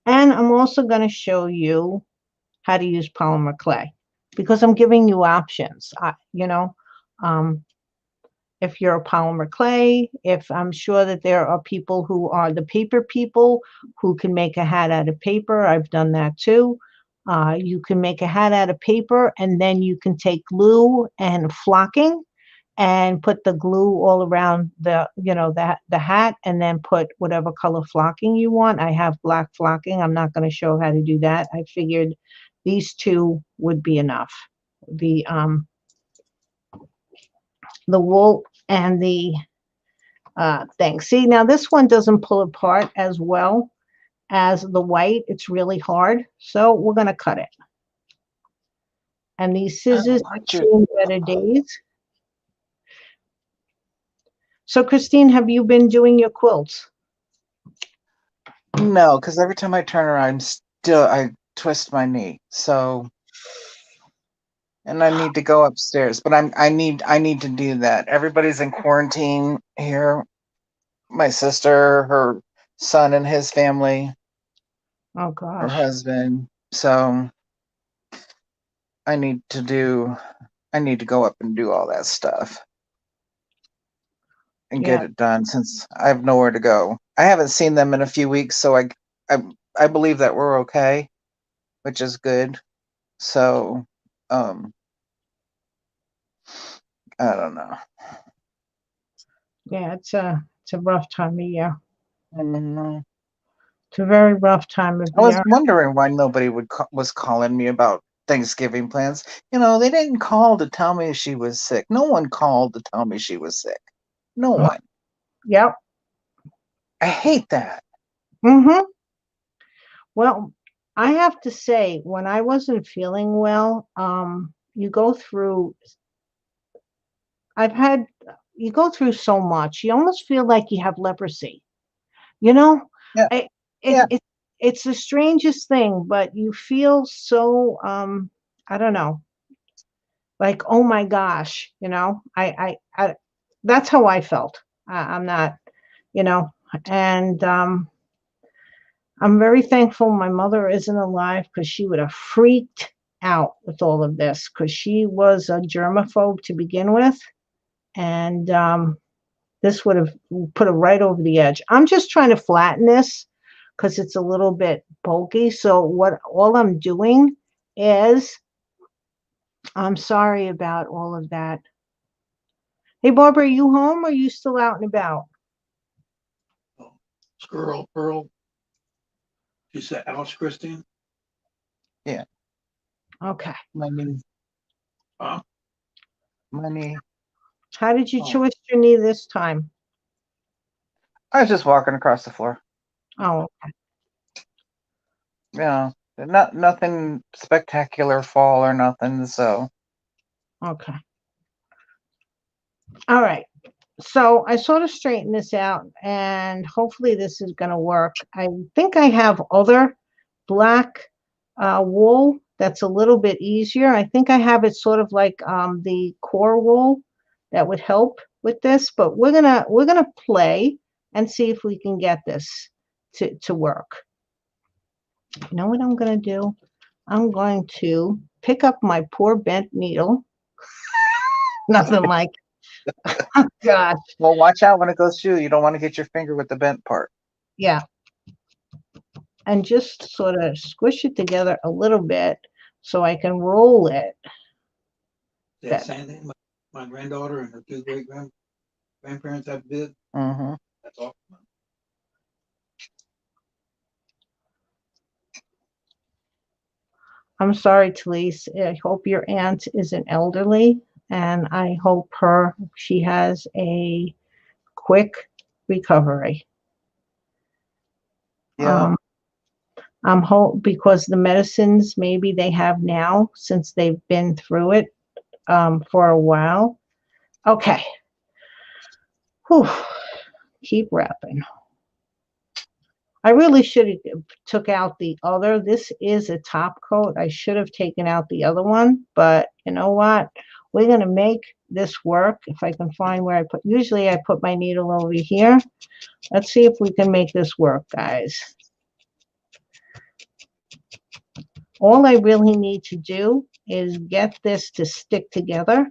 And I'm also going to show you how to use polymer clay because I'm giving you options. If you're a polymer clay, if I'm sure that there are people who are the paper people who can make a hat out of paper. I've done that too. You can make a hat out of paper and then you can take glue and flocking and put the glue all around the hat and then put whatever color flocking you want. I have black flocking. I'm not going to show how to do that. I figured these two would be enough. The wool and the thing. See, now this one doesn't pull apart as well as the white. It's really hard. So we're going to cut it. And these scissors have seen better days. So Christine, have you been doing your quilts? No, because every time I turn around, I twist my knee. So, and I need to go upstairs, but I need to do that. Everybody's in quarantine here. My sister, her son and his family, Oh her gosh. husband. So I need to go up and do all that stuff and Yeah. get it done since I have nowhere to go. I haven't seen them in a few weeks, so I believe that we're okay, which is good. So, I don't know. Yeah, it's a rough time of year. I don't know. It's a very rough time of I was year. wondering why nobody was calling me about Thanksgiving plans. They didn't call to tell me she was sick. No one called to tell me she was sick. No one. Yep. I hate that. Mm-hmm. Well, I have to say, when I wasn't feeling well, you go through, I've had, you go through so much. You almost feel like you have leprosy. You know, Yeah. I, Yeah. it's the strangest thing, but you feel so, I don't know, like, oh my gosh, that's how I felt. I'm not, and, I'm very thankful my mother isn't alive because she would have freaked out with all of this because she was a germaphobe to begin with. And this would have put her right over the edge. I'm just trying to flatten this because it's a little bit bulky. So all I'm doing is, I'm sorry about all of that. Hey, Barbara, are you home or are you still out and about? Squirrel, Pearl. She said, Alice, Christine. Yeah. Okay. My knee. Huh? My knee. How did you Oh. twist your knee this time? I was just walking across the floor. Oh, Yeah, nothing spectacular fall or nothing. So okay. All right. So I sort of straightened this out, and hopefully this is going to work. I think I have other black wool that's a little bit easier. I think I have it sort of like the core wool that would help with this, but we're gonna play and see if we can get this to work. You know what I'm gonna do? I'm going to pick up my poor bent needle. Nothing like, oh gosh, well, watch out when it goes through. You don't want to get your finger with the bent part. yeah. And just sort of squish it together a little bit so I can roll it. That same thing my granddaughter and her two grandparents have did. Mm-hmm. That's awesome. I'm sorry, Talise. I hope your aunt isn't elderly, and I hope she has a quick recovery. Yeah. I'm hope because the medicines maybe they have now since they've been through it for a while. Okay. Whew. Keep wrapping. I really should have took out the other. This is a top coat. I should have taken out the other one, but you know what? We're going to make this work. If I can find where usually I put my needle over here. Let's see if we can make this work, guys. All I really need to do is get this to stick together,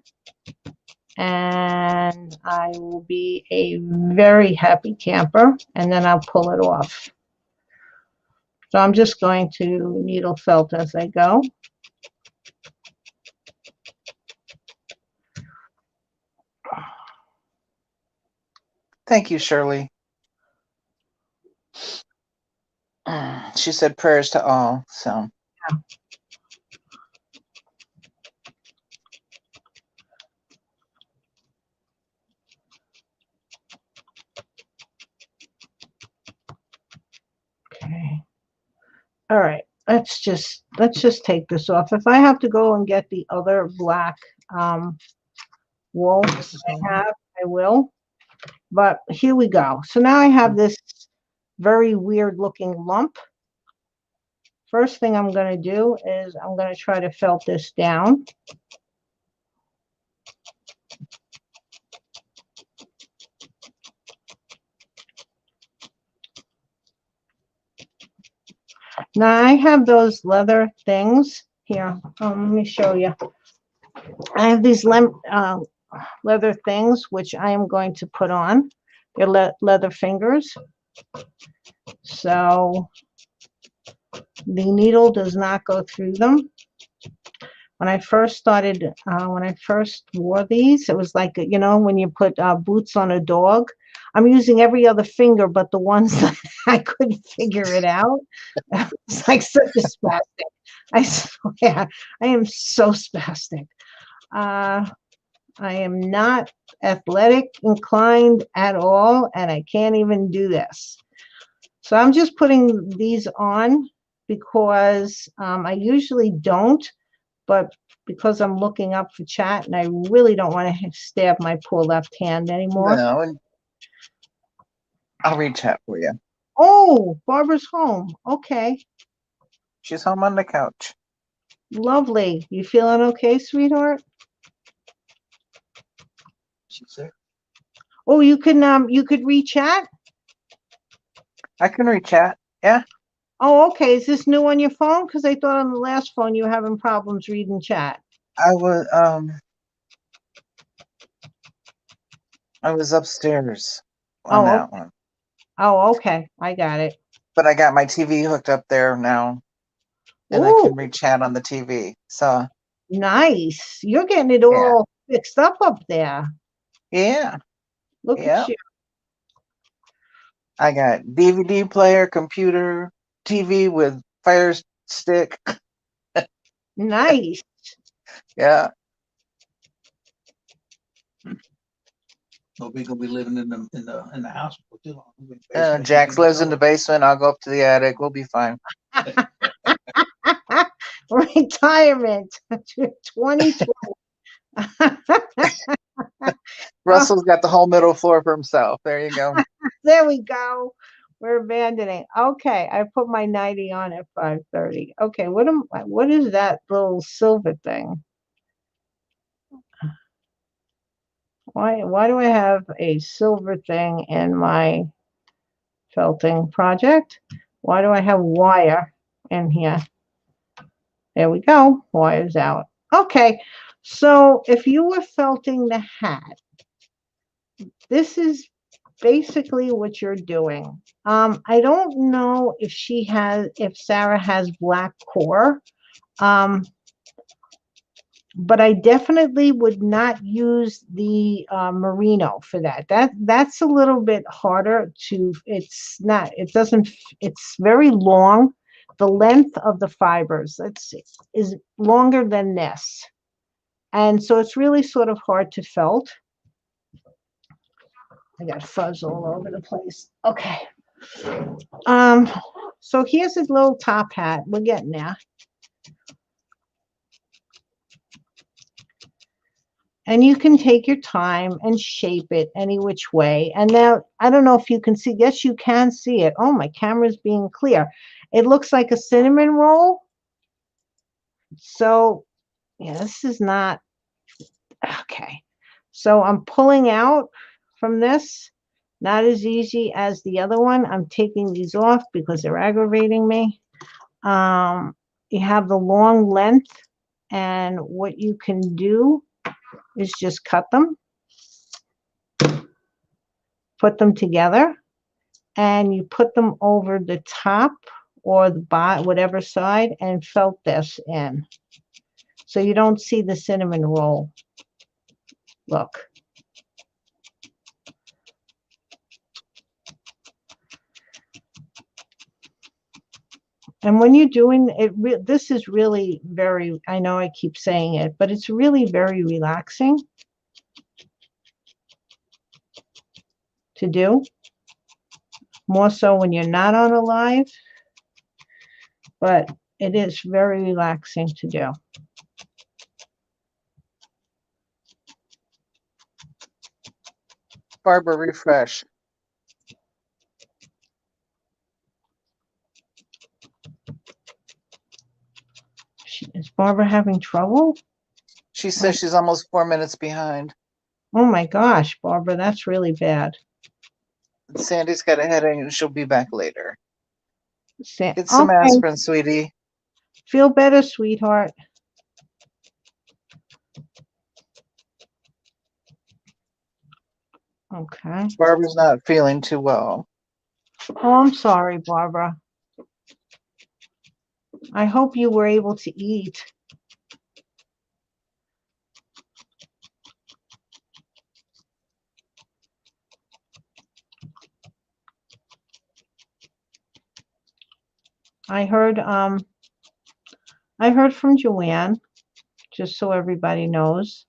and I will be a very happy camper, and then I'll pull it off. So I'm just going to needle felt as I go. Thank you, Shirley. She said prayers to all. So. Yeah. Okay. All right. Let's just take this off. If I have to go and get the other black wool I have, I will. But here we go. So now I have this very weird looking lump. First thing I'm going to do is I'm going to try to felt this down. Now I have those leather things here. Let me show you. I have these leather things which I am going to put on. They're leather fingers. So the needle does not go through them. When I first wore these, it was like, you know, when you put boots on a dog. I'm using every other finger but the ones that I couldn't figure it out. It's like such a spastic. I swear, I am so spastic. I am not athletic inclined at all, and I can't even do this. So I'm just putting these on because I usually don't, but because I'm looking up for chat and I really don't want to stab my poor left hand anymore. No, and I'll read chat for you. Oh, Barbara's home. Okay. She's home on the couch. Lovely. You feeling okay, sweetheart? She's there. Oh, you could read chat? I can read chat. Yeah. Oh, okay. Is this new on your phone? Because I thought on the last phone you were having problems reading chat. I was upstairs on that one. Oh, okay. I got it. But I got my TV hooked up there now. And I can read chat on the TV. So nice. You're getting it all fixed up there. Yeah. Look at you. I got DVD player, computer, TV with Fire Stick. Nice. Yeah. Nobody gonna be living in the house for too long. Basement, Jax you lives in know. the basement. I'll go up to the attic. We'll be fine. Retirement 2020. Oh, Russell's got the whole middle floor for himself. There you go. there we go. We're abandoning. Okay, I put my 90 on at 5:30. Okay, what is that little silver thing? Why do I have a silver thing in my felting project? Why do I have wire in here? There we go. Wire's out. Okay, so if you were felting the hat, this is basically what you're doing. I don't know if Sara has black core. But I definitely would not use the merino for that. That's a little bit harder to, it doesn't, it's very long. The length of the fibers, let's see, is longer than this. And so it's really sort of hard to felt. I got fuzz all over the place. Okay. So here's his little top hat. We're getting there. And you can take your time and shape it any which way. And now, I don't know if you can see, yes, you can see it. Oh, my camera's being clear. It looks like a cinnamon roll. So, yeah, this is not, okay. So I'm pulling out from this. Not as easy as the other one. I'm taking these off because they're aggravating me. You have the long length, and what you can do is just cut them, put them together, and you put them over the top or the bottom, whatever side, and felt this in. So you don't see the cinnamon roll. Look. And when you're doing it, this is really very, I know I keep saying it, but it's really very relaxing to do. More so when you're not on a live, but it is very relaxing to do. Barbara, refresh. Is Barbara having trouble? She says she's almost 4 minutes behind. Oh my gosh, Barbara, that's really bad. Sandy's got a headache and she'll be back later. Get some Okay. aspirin, sweetie. Feel better, sweetheart. Okay. Barbara's not feeling too well. Oh, I'm sorry, Barbara. I hope you were able to eat. I heard from Joanne, just so everybody knows.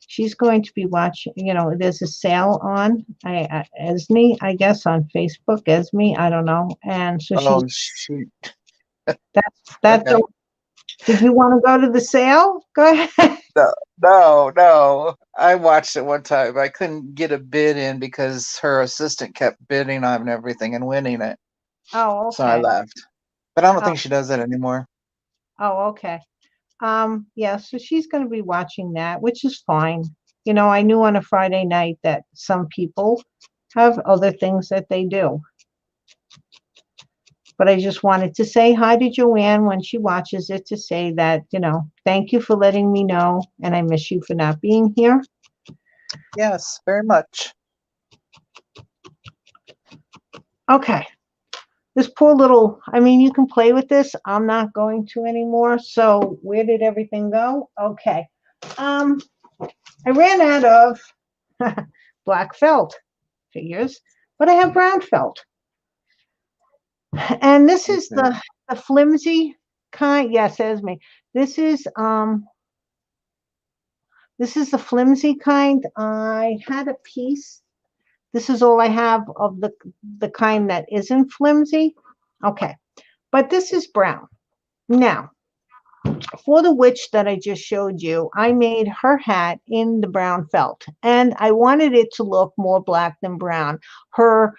She's going to be watching, there's a sale on Esme, I guess, on Facebook, Esme, I don't know. And so Oh, shoot. that's Okay. Did you want to go to the sale? Go ahead. No. I watched it one time. I couldn't get a bid in because her assistant kept bidding on everything and winning it. Oh, okay. So I left. But I don't think she does that anymore. Oh, okay. Yeah, so she's going to be watching that, which is fine. I knew on a Friday night that some people have other things that they do. But I just wanted to say hi to Joanne when she watches it, to say that, thank you for letting me know, and I miss you for not being here. Yes, very much. Okay. This poor little, you can play with this. I'm not going to anymore. So where did everything go? Okay. I ran out of black felt figures, but I have brown felt. And this is the flimsy kind. Yes, Esme. This is This is the flimsy kind. I had a piece. This is all I have of the kind that isn't flimsy. Okay, but this is brown. Now, for the witch that I just showed you, I made her hat in the brown felt, and I wanted it to look more black than brown. Her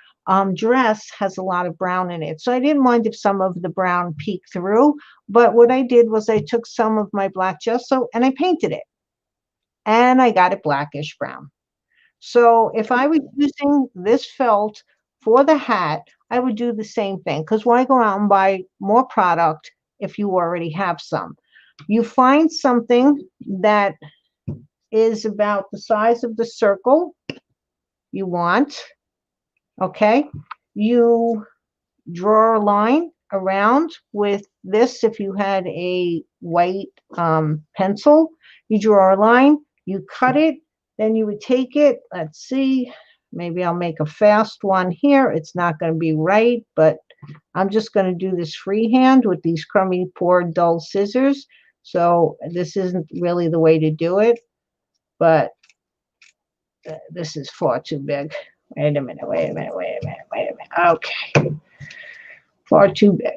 dress has a lot of brown in it, so I didn't mind if some of the brown peeked through, but what I did was I took some of my black gesso and I painted it, and I got it blackish brown. So if I was using this felt for the hat, I would do the same thing, because why go out and buy more product if you already have some? You find something that is about the size of the circle you want, okay? You draw a line around with this. If you had a white pencil, you draw a line, you cut it, then you would take it. Let's see, maybe I'll make a fast one here. It's not going to be right, but I'm just going to do this freehand with these crummy, poor, dull scissors. So this isn't really the way to do it, but this is far too big. Wait a minute, wait a minute, wait a minute, wait a minute. Okay, far too big.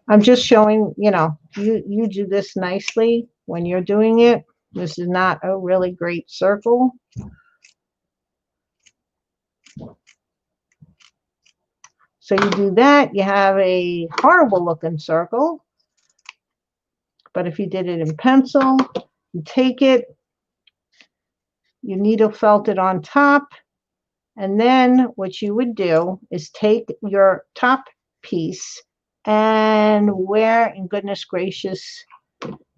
I'm just showing, you do this nicely when you're doing it. This is not a really great circle. So you do that, you have a horrible looking circle. But if you did it in pencil, you take it, you needle felt it on top, and then what you would do is take your top piece and where, in goodness gracious,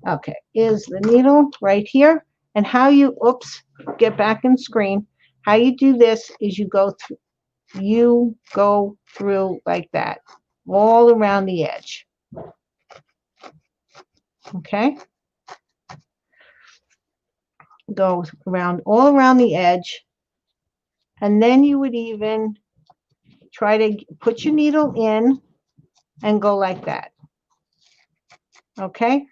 okay, is the needle right here. And how you, oops, get back in screen. How you do this is you go through like that, all around the edge. Okay. Go around, all around the edge. And then you would even try to put your needle in and go like that. Okay.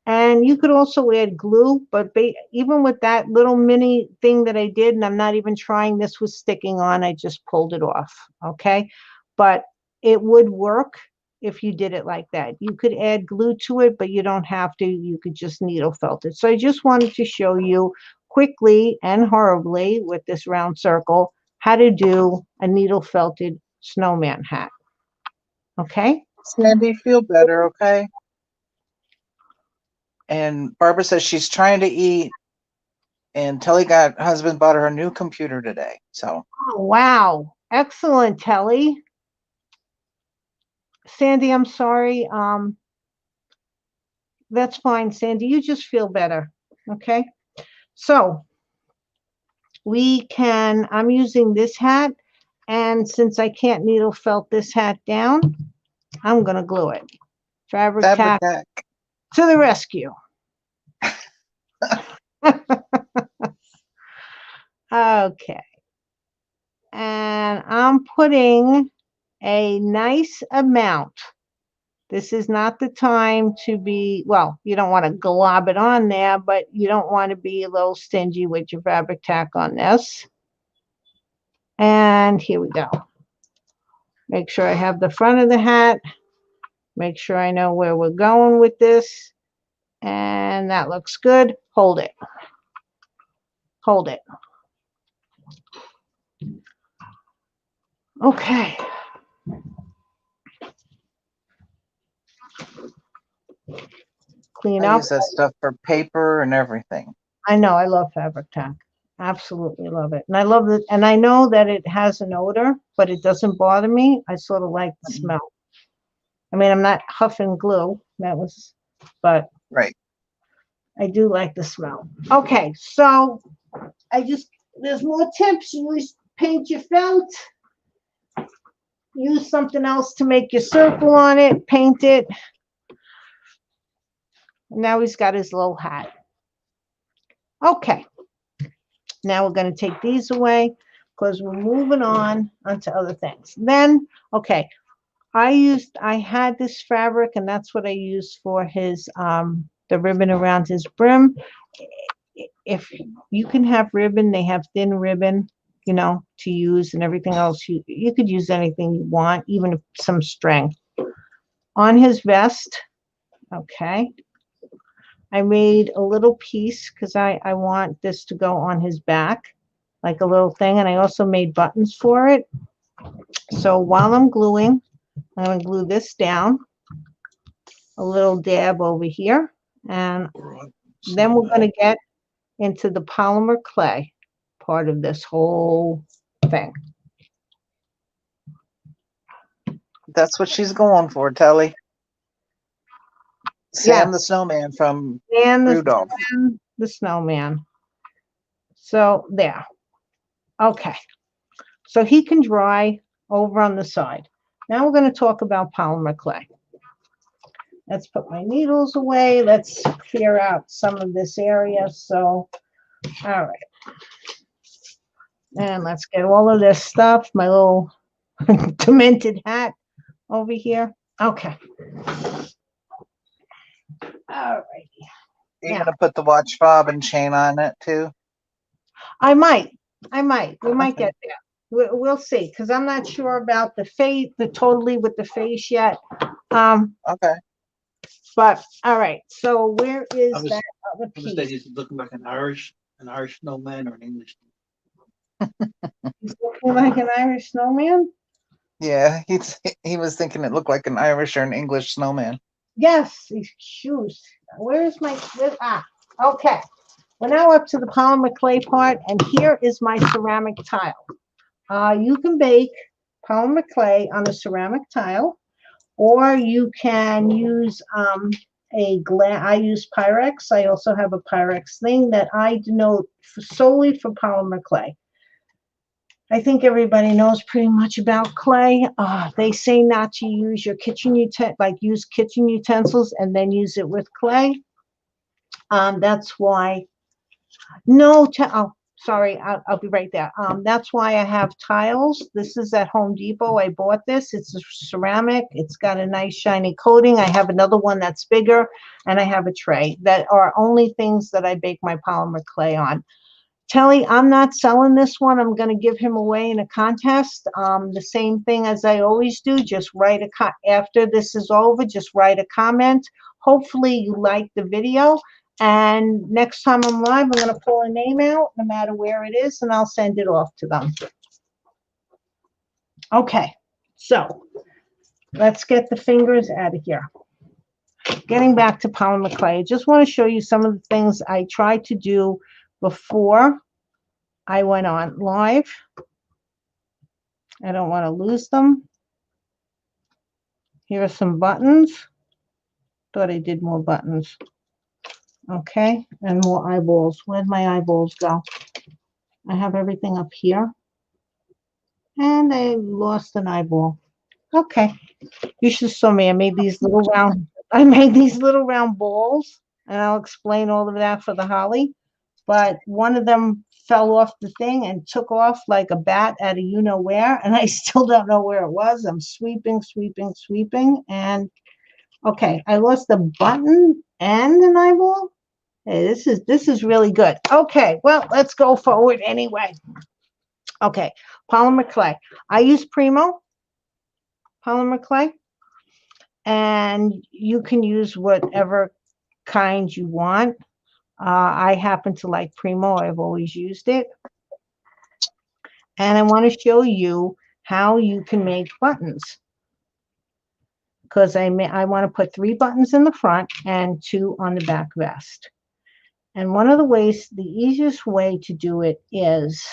And you could also add glue, but even with that little mini thing that I did, and I'm not even trying, this was sticking on, I just pulled it off, okay? But it would work if you did it like that. You could add glue to it, but you don't have to. You could just needle felt it. So I just wanted to show you quickly and horribly with this round circle how to do a needle felted snowman hat, okay? Sandy, feel better, okay? And Barbara says she's trying to eat, and Telly husband bought her a new computer today. So. Oh, wow. Excellent, Telly. Sandy, I'm sorry. That's fine, Sandy. You just feel better. Okay. So I'm using this hat, and since I can't needle felt this hat down, I'm going to glue it. Fabric tack to the rescue. Okay. And I'm putting a nice amount. This is not the time to be, well, you don't want to glob it on there, but you don't want to be a little stingy with your fabric tack on this. And here we go. Make sure I have the front of the hat. Make sure I know where we're going with this. And that looks good. Hold it. Hold it. Okay. Clean I up. use that stuff for paper and everything. I know. I love fabric tack. Absolutely love it. And I love it. And I know that it has an odor, but it doesn't bother me. I sort of like the smell. I mean, I'm not huffing glue. But right. I do like the smell. Okay. So there's more tips. You always paint your felt. Use something else to make your circle on it. Paint it. Now he's got his little hat. Okay. Now we're going to take these away because we're moving on onto other things. Then, okay, I had this fabric, and that's what I used for his the ribbon around his brim. If you can have ribbon, they have thin ribbon, you know, to use and everything else. You could use anything you want, even if some string. On his vest, okay, I made a little piece because I want this to go on his back, like a little thing. And I also made buttons for it. So while I'm gluing, I'm going to glue this down, a little dab over here. And then we're going to get into the polymer clay part of this whole thing. That's what she's going for, Telly. Sam Yeah. the Snowman from And Rudolph. the snowman. So there. Okay. So he can dry over on the side. Now we're going to talk about polymer clay. Let's put my needles away. Let's clear out some of this area. So, all right. And let's get all of this stuff, my little demented hat over here. Okay. All right. You're gonna put the watch fob and chain on it too? I might. We might get there. We'll see, because I'm not sure about the face, totally with the face yet. Okay. But all right. So where is I was- that other I was piece? looking like an Irish snowman or an English. He's looking like an Irish snowman. Yeah, he was thinking it looked like an Irish or an English snowman. Yes, these shoes. Where's my okay. We're now up to the polymer clay part, and here is my ceramic tile. You can bake polymer clay on a ceramic tile, or you can use I use Pyrex. I also have a Pyrex thing that I denote solely for polymer clay. I think everybody knows pretty much about clay. They say not to use your kitchen use kitchen utensils and then use it with clay. That's why. Oh, sorry, I'll be right there. That's why I have tiles. This is at Home Depot. I bought this. It's a ceramic. It's got a nice shiny coating. I have another one that's bigger, and I have a tray. That are only things that I bake my polymer clay on. Telly, I'm not selling this one. I'm going to give him away in a contest. The same thing as I always do. Just write after this is over, just write a comment. Hopefully you like the video. And next time I'm live, I'm going to pull a name out, no matter where it is, and I'll send it off to them. Okay, so let's get the fingers out of here. Getting back to polymer clay, I just want to show you some of the things I tried to do before I went on live. I don't want to lose them. Here are some buttons. Thought I did more buttons. Okay, and more eyeballs. Where'd my eyeballs go? I have everything up here. And I lost an eyeball. Okay. You should have saw me. I made these little round balls, and I'll explain all of that for the holly. But one of them fell off the thing and took off like a bat at a you-know-where, and I still don't know where it was. I'm sweeping, and okay, I lost a button and an eyeball. Hey, this is really good. Okay, well, let's go forward anyway. Okay, polymer clay. I use Primo polymer clay, and you can use whatever kind you want. I happen to like Primo. I've always used it. And I want to show you how you can make buttons. Because I want to put 3 buttons in the front and 2 on the back vest. And one of the ways, the easiest way to do it is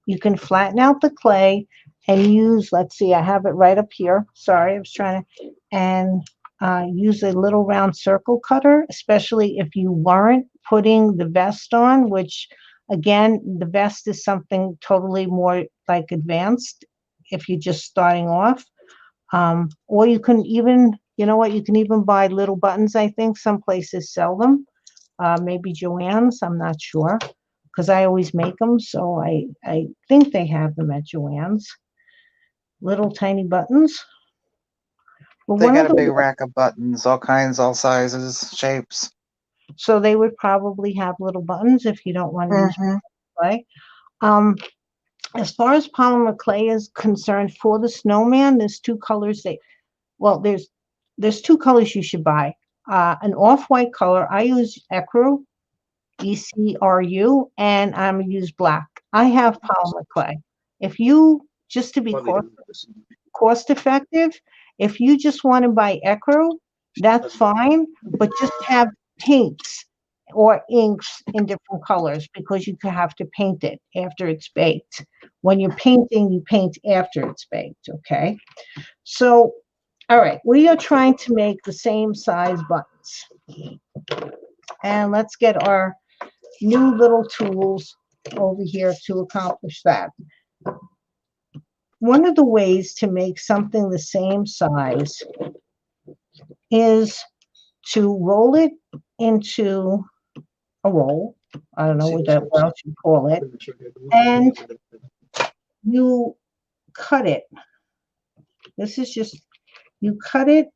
you can flatten out the clay and use, let's see, I have it right up here. Sorry, I was trying to, and use a little round circle cutter, especially if you weren't putting the vest on, which again, the vest is something totally more like advanced if you're just starting off. Or you can even, you know what, you can even buy little buttons. I think some places sell them. Maybe Joann's, I'm not sure, because I always make them, so I think they have them at Joann's. Little tiny buttons. Well, They got a big rack of buttons, all kinds, all sizes, shapes. So they would probably have little buttons if you don't want to use Mm-hmm. clay. Um, as far as polymer clay is concerned, for the snowman, there's two colors well, there's two colors you should buy. An off-white color. I use Ecru, ECRU, and I'm use black. I have polymer clay. If you, just to be cost effective, if you just want to buy Ecru, that's fine, but just have paints or inks in different colors because you could have to paint it after it's baked. When you're painting, you paint after it's baked, okay? So, all right, we are trying to make the same size buttons. And let's get our new little tools over here to accomplish that. One of the ways to make something the same size is to roll it into a roll. I don't know what else you call it. And you cut it. This is just, you cut it.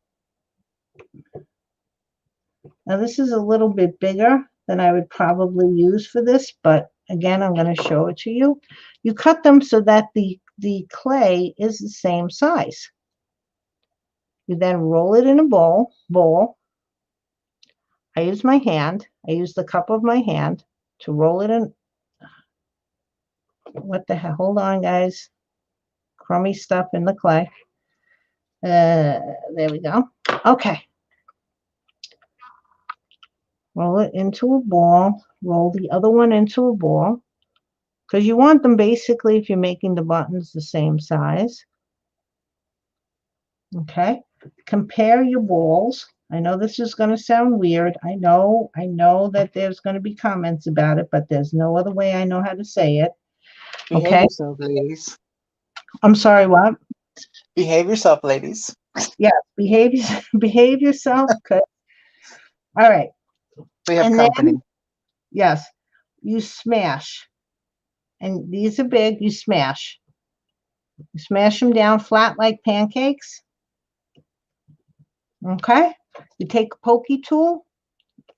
Now this is a little bit bigger than I would probably use for this, but again, I'm going to show it to you. You cut them so that the clay is the same size. You then roll it in a bowl. I use my hand. I use the cup of my hand to roll it in. What the hell? Hold on, guys. Crummy stuff in the clay. There we go. Okay. Roll it into a ball. Roll the other one into a ball. Because you want them basically, if you're making the buttons, the same size. Okay. Compare your balls. I know this is going to sound weird. I know that there's going to be comments about it, but there's no other way I know how to say it. Behave Okay. yourself, ladies. I'm sorry, what? Behave yourself, ladies. Yeah, behave yourself. All right. We have And company. then, yes, you smash. And these are big, you smash. You smash them down flat like pancakes. Okay. You take a pokey tool,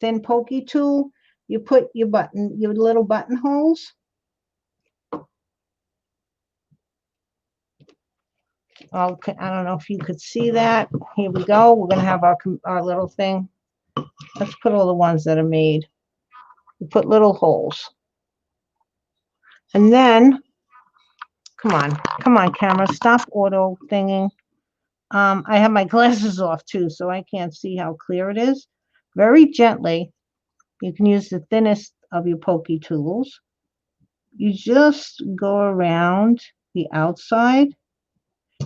thin pokey tool. You put your little buttonholes. Okay, I don't know if you could see that. Here we go. We're going to have our little thing. Let's put all the ones that are made. We put little holes. And then, come on, camera, stop auto thinging. I have my glasses off too, so I can't see how clear it is. Very gently, you can use the thinnest of your pokey tools. You just go around the outside.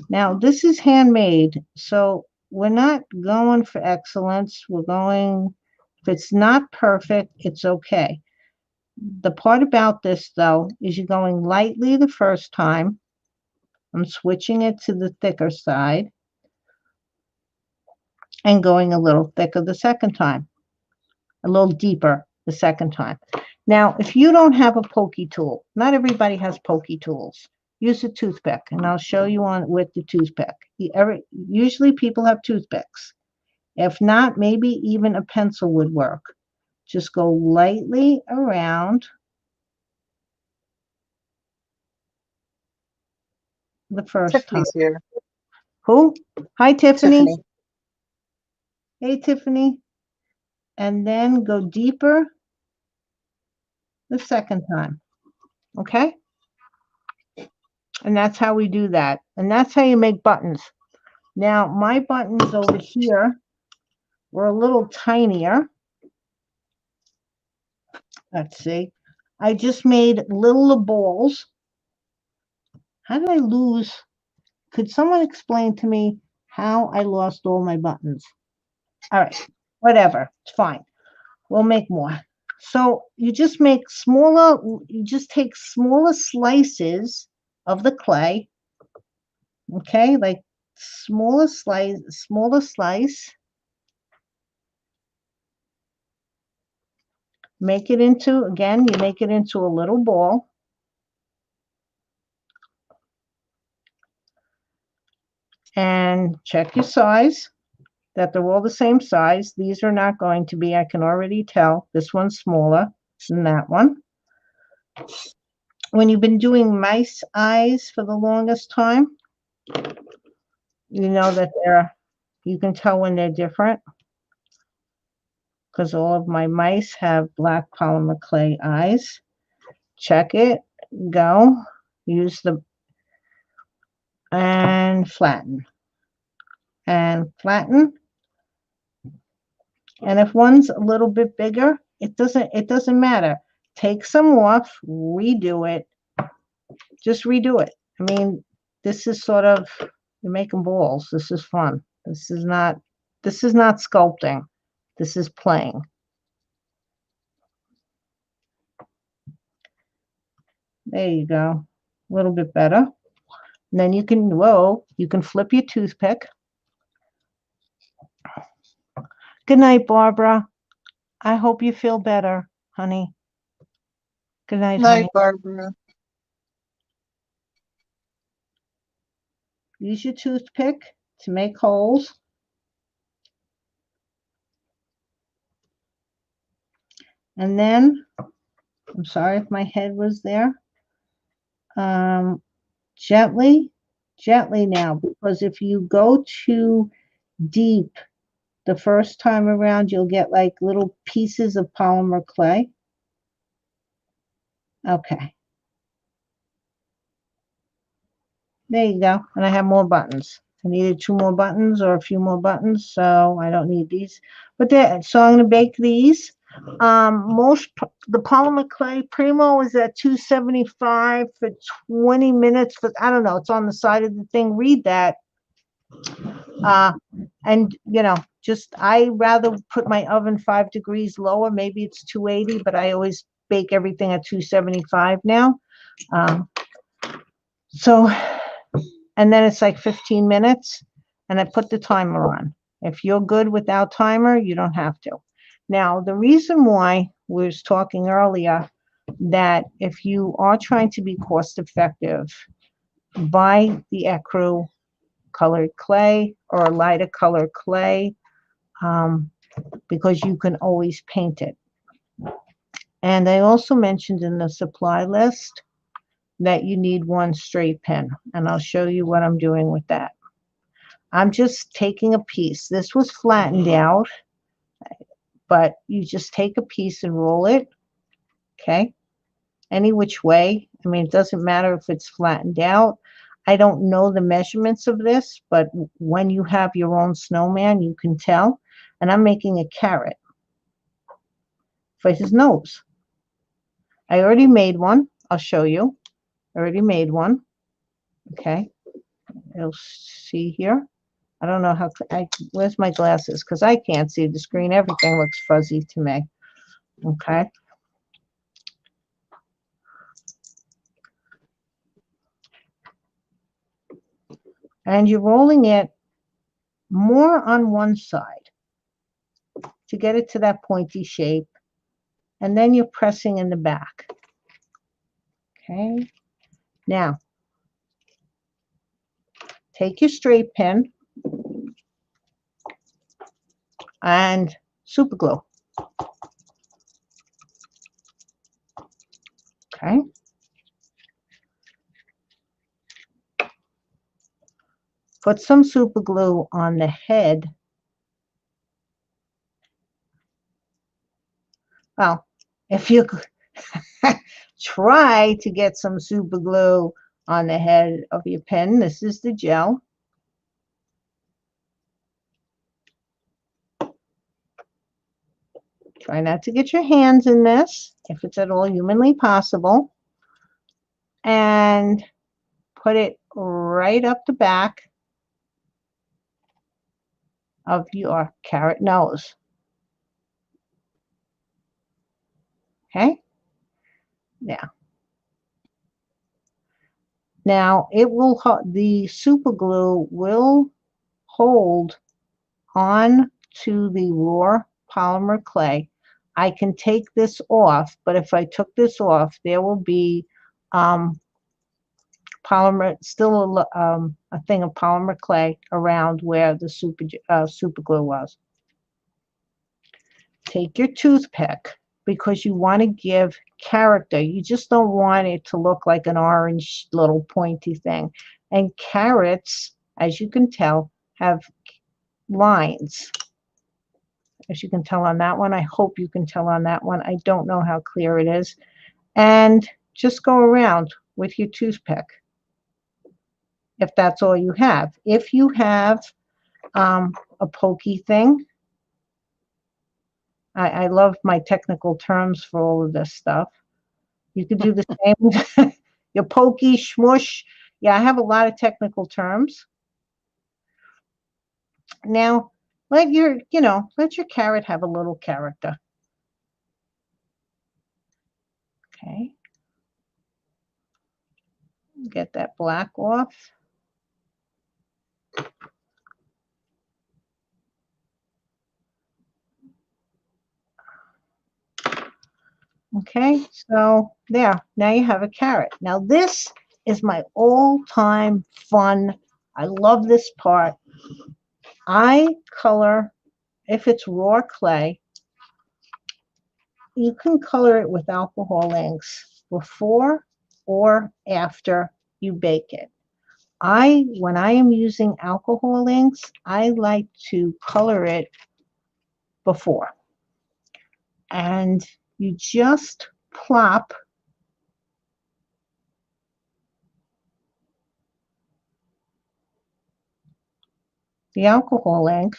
Now, this is handmade, so we're not going for excellence. We're going, if it's not perfect, it's okay. The part about this, though, is you're going lightly the first time. I'm switching it to the thicker side and going a little thicker the second time, a little deeper the second time. Now, if you don't have a pokey tool, not everybody has pokey tools. Use a toothpick, and I'll show you on with the toothpick. Usually people have toothpicks. If not, maybe even a pencil would work. Just go lightly around the first time. Tiffany's here. Who? Hi, Tiffany. Tiffany. Hey, Tiffany. And then go deeper the second time. Okay? And that's how we do that. And that's how you make buttons. Now, my buttons over here were a little tinier. Let's see. I just made little balls. How did I lose? Could someone explain to me how I lost all my buttons? All right, whatever. It's fine. We'll make more. So you just make smaller, you just take smaller slices of the clay. Okay, like smaller slice. Make it into, again, you make it into a little ball. And check your size. that they're all the same size. These are not going to be, I can already tell. This one's smaller than that one. When you've been doing mice eyes for the longest time, you know that you can tell when they're different, because all of my mice have black polymer clay eyes. Check it, go, use and flatten. And flatten. And if one's a little bit bigger, it doesn't matter. Take some off, redo it. Just redo it. I mean, this is sort of, you're making balls. This is fun. This is not sculpting. This is playing. There you go. A little bit better. And then you can flip your toothpick. Good night, Barbara. I hope you feel better, honey. Good night, Night, honey. Barbara. Use your toothpick to make holes. And then, I'm sorry if my head was there. Gently now, because if you go too deep the first time around, you'll get like little pieces of polymer clay. Okay. There you go. And I have more buttons. I needed 2 more buttons or a few more buttons, so I don't need these. But so I'm going to bake these. The polymer clay Primo is at 275 for 20 minutes. But I don't know. It's on the side of the thing. Read that. And I rather put my oven 5 degrees lower. Maybe it's 280, but I always bake everything at 275 now. And then it's like 15 minutes, and I put the timer on. If you're good without timer, you don't have to. Now, the reason why we was talking earlier that if you are trying to be cost effective, buy the Ecru colored clay or lighter colored clay, because you can always paint it. And I also mentioned in the supply list that you need 1 straight pin, and I'll show you what I'm doing with that. I'm just taking a piece. This was flattened out, but you just take a piece and roll it, okay? Any which way. I mean, it doesn't matter if it's flattened out. I don't know the measurements of this, but when you have your own snowman, you can tell. And I'm making a carrot for his nose. I already made one. I'll show you. I already made one. Okay. You'll see here. I don't know how, where's my glasses? Because I can't see the screen. Everything looks fuzzy to me. Okay. And you're rolling it more on one side to get it to that pointy shape. And then you're pressing in the back. Okay. Now, take your straight pin and super glue. Okay. Put some super glue on the head. Well, if you try to get some super glue on the head of your pen, this is the gel. Try not to get your hands in this, if it's at all humanly possible. And put it right up the back of your carrot nose. Okay? Yeah. Now it will, the super glue will hold on to the raw polymer clay. I can take this off, but if I took this off, there will be polymer, still a thing of polymer clay around where the super glue was. Take your toothpick because you want to give character. You just don't want it to look like an orange little pointy thing. And carrots, as you can tell, have lines. As you can tell on that one. I hope you can tell on that one. I don't know how clear it is. And just go around with your toothpick if that's all you have. If you have a pokey thing, I love my technical terms for all of this stuff. You could do the same. Your pokey, smush. Yeah, I have a lot of technical terms. Now, let your carrot have a little character. Okay. Get that black off. Okay, so there, now you have a carrot. Now this is my all-time fun. I love this part. I color, if it's raw clay, you can color it with alcohol inks before or after you bake it. When I am using alcohol inks, I like to color it before. And you just plop the alcohol ink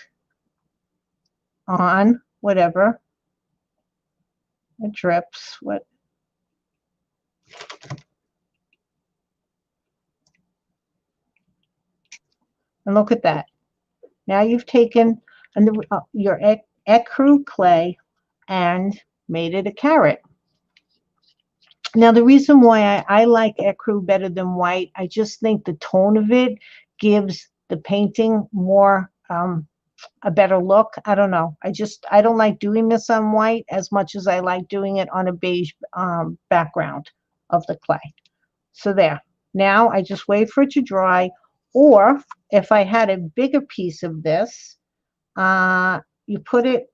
on whatever it drips. And look at that. Now you've taken your Ecru clay and made it a carrot. Now the reason why I like Ecru better than white, I just think the tone of it gives the painting more a better look. I don't know. I don't like doing this on white as much as I like doing it on a beige background of the clay. So there. Now I just wait for it to dry. Or if I had a bigger piece of this, you put it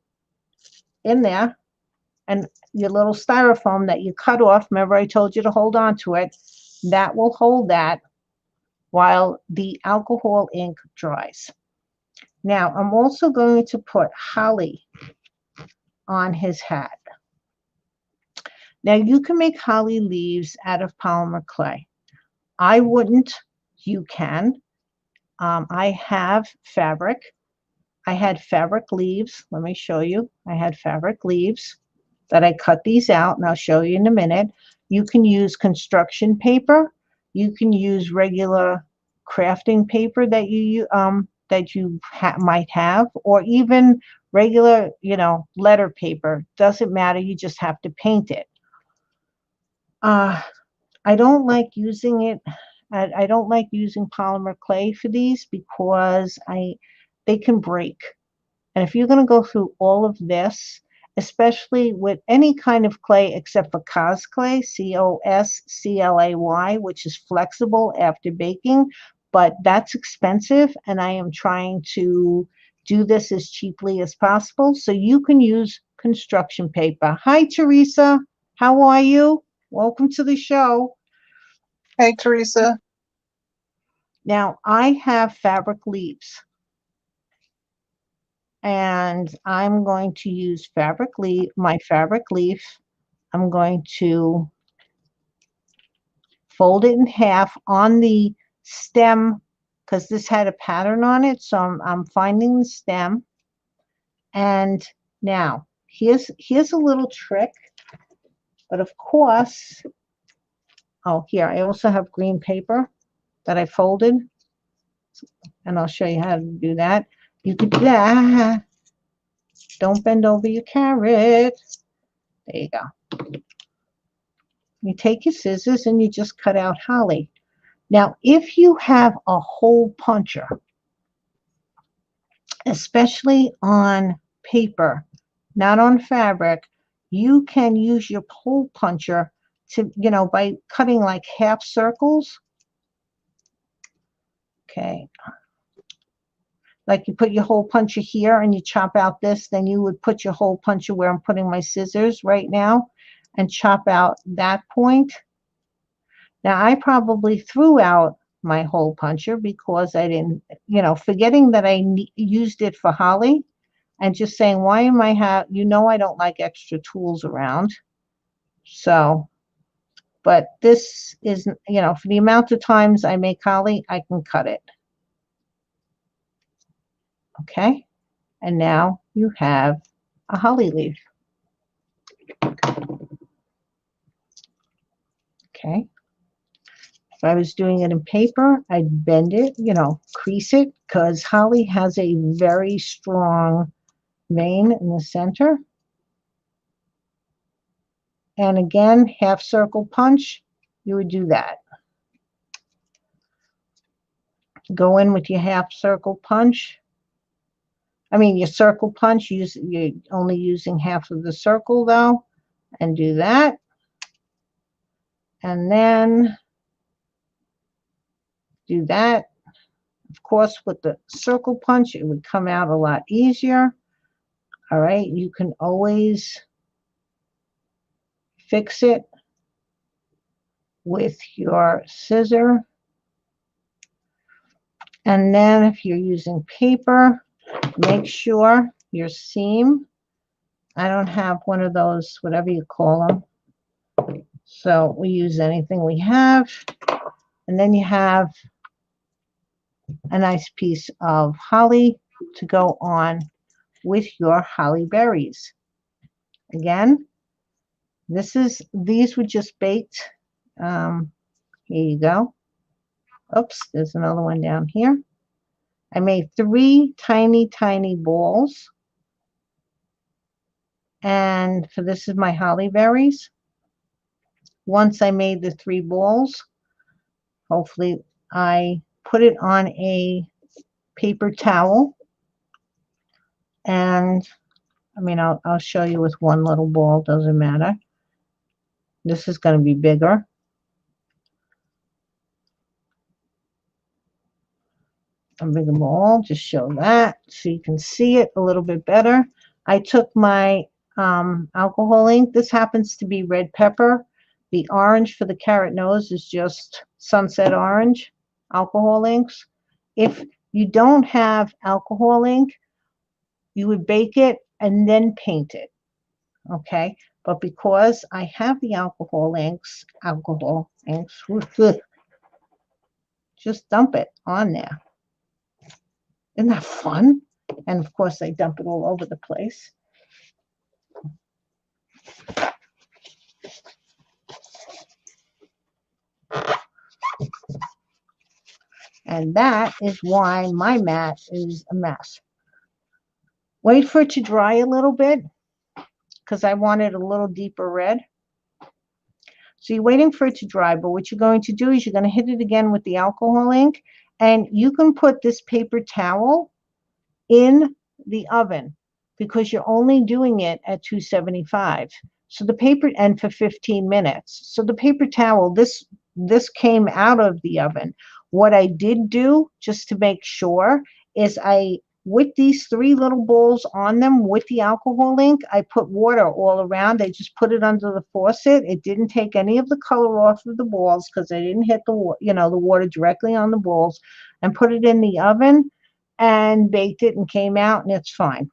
in there, and your little styrofoam that you cut off, remember I told you to hold on to it, that will hold that while the alcohol ink dries. Now I'm also going to put holly on his hat. Now you can make holly leaves out of polymer clay. I wouldn't. You can. I have fabric. I had fabric leaves. Let me show you. I had fabric leaves that I cut these out, and I'll show you in a minute. You can use construction paper. You can use regular crafting paper that you might have, or even regular, letter paper. Doesn't matter. You just have to paint it. I don't like using it. I don't like using polymer clay for these because they can break. And if you're going to go through all of this, especially with any kind of clay except for Cos clay, COSCLAY, which is flexible after baking, but that's expensive, and I am trying to do this as cheaply as possible. So you can use construction paper. Hi, Teresa. How are you? Welcome to the show. Hey, Teresa. Now, I have fabric leaves, and I'm going to use my fabric leaf. I'm going to fold it in half on the stem because this had a pattern on it. So I'm finding the stem. And now here's a little trick. But of course, here, I also have green paper that I folded. And I'll show you how to do that. You could do that. Don't bend over your carrot. There you go. You take your scissors and you just cut out holly. Now, if you have a hole puncher, especially on paper, not on fabric, you can use your hole puncher to, by cutting like half circles. Okay. Like you put your hole puncher here and you chop out this, then you would put your hole puncher where I'm putting my scissors right now and chop out that point. Now I probably threw out my hole puncher because I didn't, you know, forgetting that I used it for holly and just saying, why am I you know, I don't like extra tools around. So, but this is, you know, for the amount of times I make holly, I can cut it. Okay. And now you have a holly leaf. Okay. If I was doing it in paper, I'd bend it, you know, crease it, because holly has a very strong vein in the center. And again, half circle punch, you would do that. Go in with your half circle punch. I mean, your circle punch, you're only using half of the circle though, and do that. And then do that. Of course, with the circle punch, it would come out a lot easier. All right, you can always fix it with your scissor. And then if you're using paper, make sure your seam, I don't have one of those, whatever you call them. So we use anything we have. And then you have a nice piece of holly to go on with your holly berries. Again, these were just baked. Here you go. Oops, there's another one down here. I made 3 tiny, tiny balls. And for this is my holly berries. Once I made the 3 balls, hopefully I put it on a paper towel. And I mean, I'll show you with one little ball, doesn't matter. This is going to be bigger. A bigger ball, just show that so you can see it a little bit better. I took my alcohol ink. This happens to be red pepper. The orange for the carrot nose is just sunset orange alcohol inks. If you don't have alcohol ink, you would bake it and then paint it. Okay, but because I have the alcohol inks, just dump it on there. Isn't that fun? And of course, I dump it all over the place. And that is why my mat is a mess. Wait for it to dry a little bit because I want it a little deeper red. So you're waiting for it to dry, but what you're going to do is you're going to hit it again with the alcohol ink, and you can put this paper towel in the oven because you're only doing it at 275. So the paper, and for 15 minutes. So the paper towel, this came out of the oven. What I did do, just to make sure, is with these 3 little bowls on them with the alcohol ink, I put water all around. I just put it under the faucet. It didn't take any of the color off of the balls because I didn't hit the water directly on the balls, and put it in the oven and baked it and came out, and it's fine.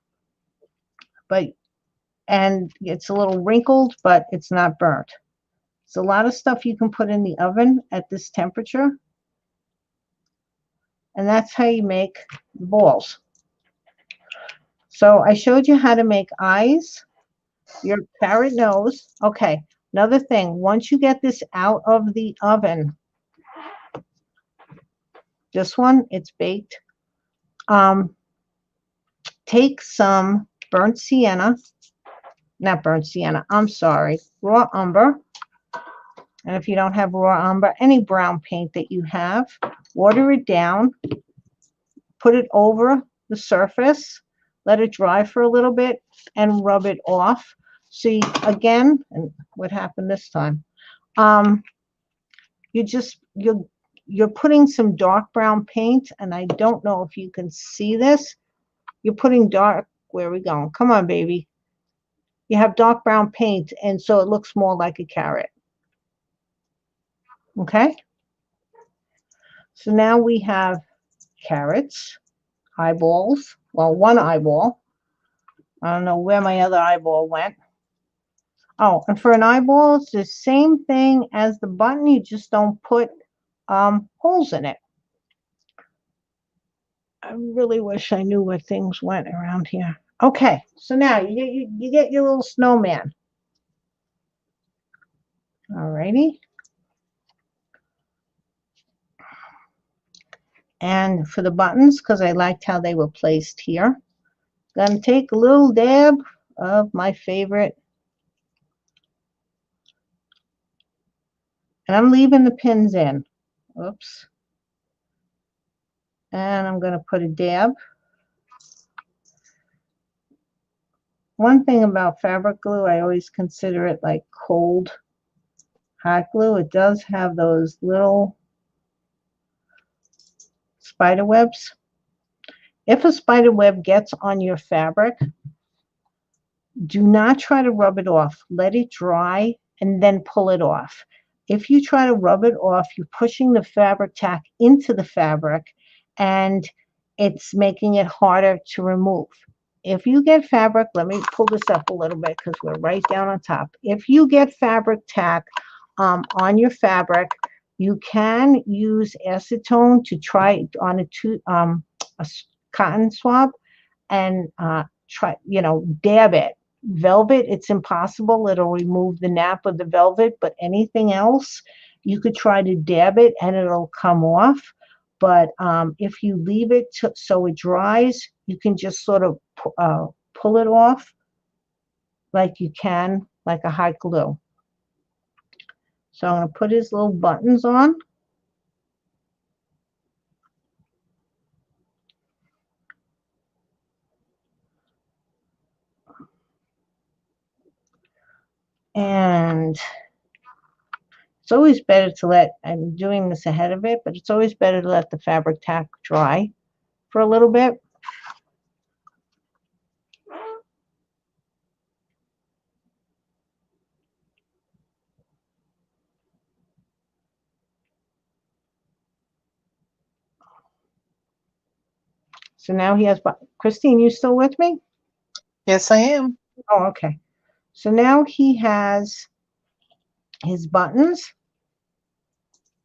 And it's a little wrinkled, but it's not burnt. It's a lot of stuff you can put in the oven at this temperature. And that's how you make the balls. So I showed you how to make eyes, your carrot nose. Okay, another thing, once you get this out of the oven, this one, it's baked. Take some burnt sienna, not burnt sienna, I'm sorry, raw umber. And if you don't have raw umber, any brown paint that you have, water it down, put it over the surface, let it dry for a little bit, and rub it off. See, again, and what happened this time? You're you're putting some dark brown paint, and I don't know if you can see this. You're putting dark, where are we going? Come on, baby. You have dark brown paint, and so it looks more like a carrot. Okay? So now we have carrots, eyeballs. Well, one eyeball. I don't know where my other eyeball went. Oh, and for an eyeball, it's the same thing as the button. You just don't put holes in it. I really wish I knew where things went around here. Okay, so now you get your little snowman. All righty. And for the buttons, because I liked how they were placed here, I'm going to take a little dab of my favorite. And I'm leaving the pins in. Oops. And I'm going to put a dab. One thing about fabric glue, I always consider it like cold hot glue. It does have those little spider webs. If a spider web gets on your fabric, do not try to rub it off. Let it dry and then pull it off. If you try to rub it off, you're pushing the fabric tack into the fabric and it's making it harder to remove. If you get fabric, let me pull this up a little bit because we're right down on top. If you get fabric tack on your fabric, you can use acetone to try it on a cotton swab and try, dab it. Velvet, it's impossible. It'll remove the nap of the velvet, but anything else, you could try to dab it and it'll come off. But if you leave it so it dries, you can just sort of pull it off like you can, like a hot glue. So I'm going to put his little buttons on. And it's always better to let, I'm doing this ahead of it, but it's always better to let the fabric tack dry for a little bit. So now he has, Christine, you still with me? Yes, I am. Oh, okay. So now he has his buttons.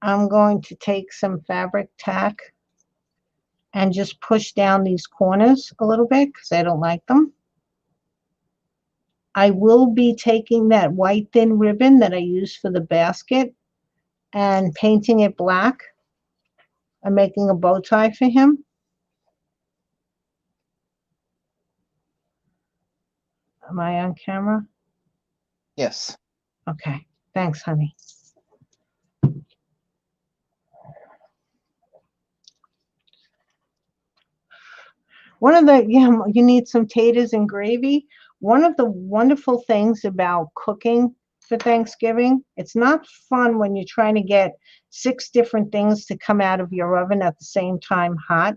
I'm going to take some fabric tack and just push down these corners a little bit because I don't like them. I will be taking that white thin ribbon that I used for the basket and painting it black. I'm making a bow tie for him. Am I on camera? Yes. Okay. Thanks, honey. One of the, you need some taters and gravy. One of the wonderful things about cooking for Thanksgiving, it's not fun when you're trying to get 6 different things to come out of your oven at the same time hot.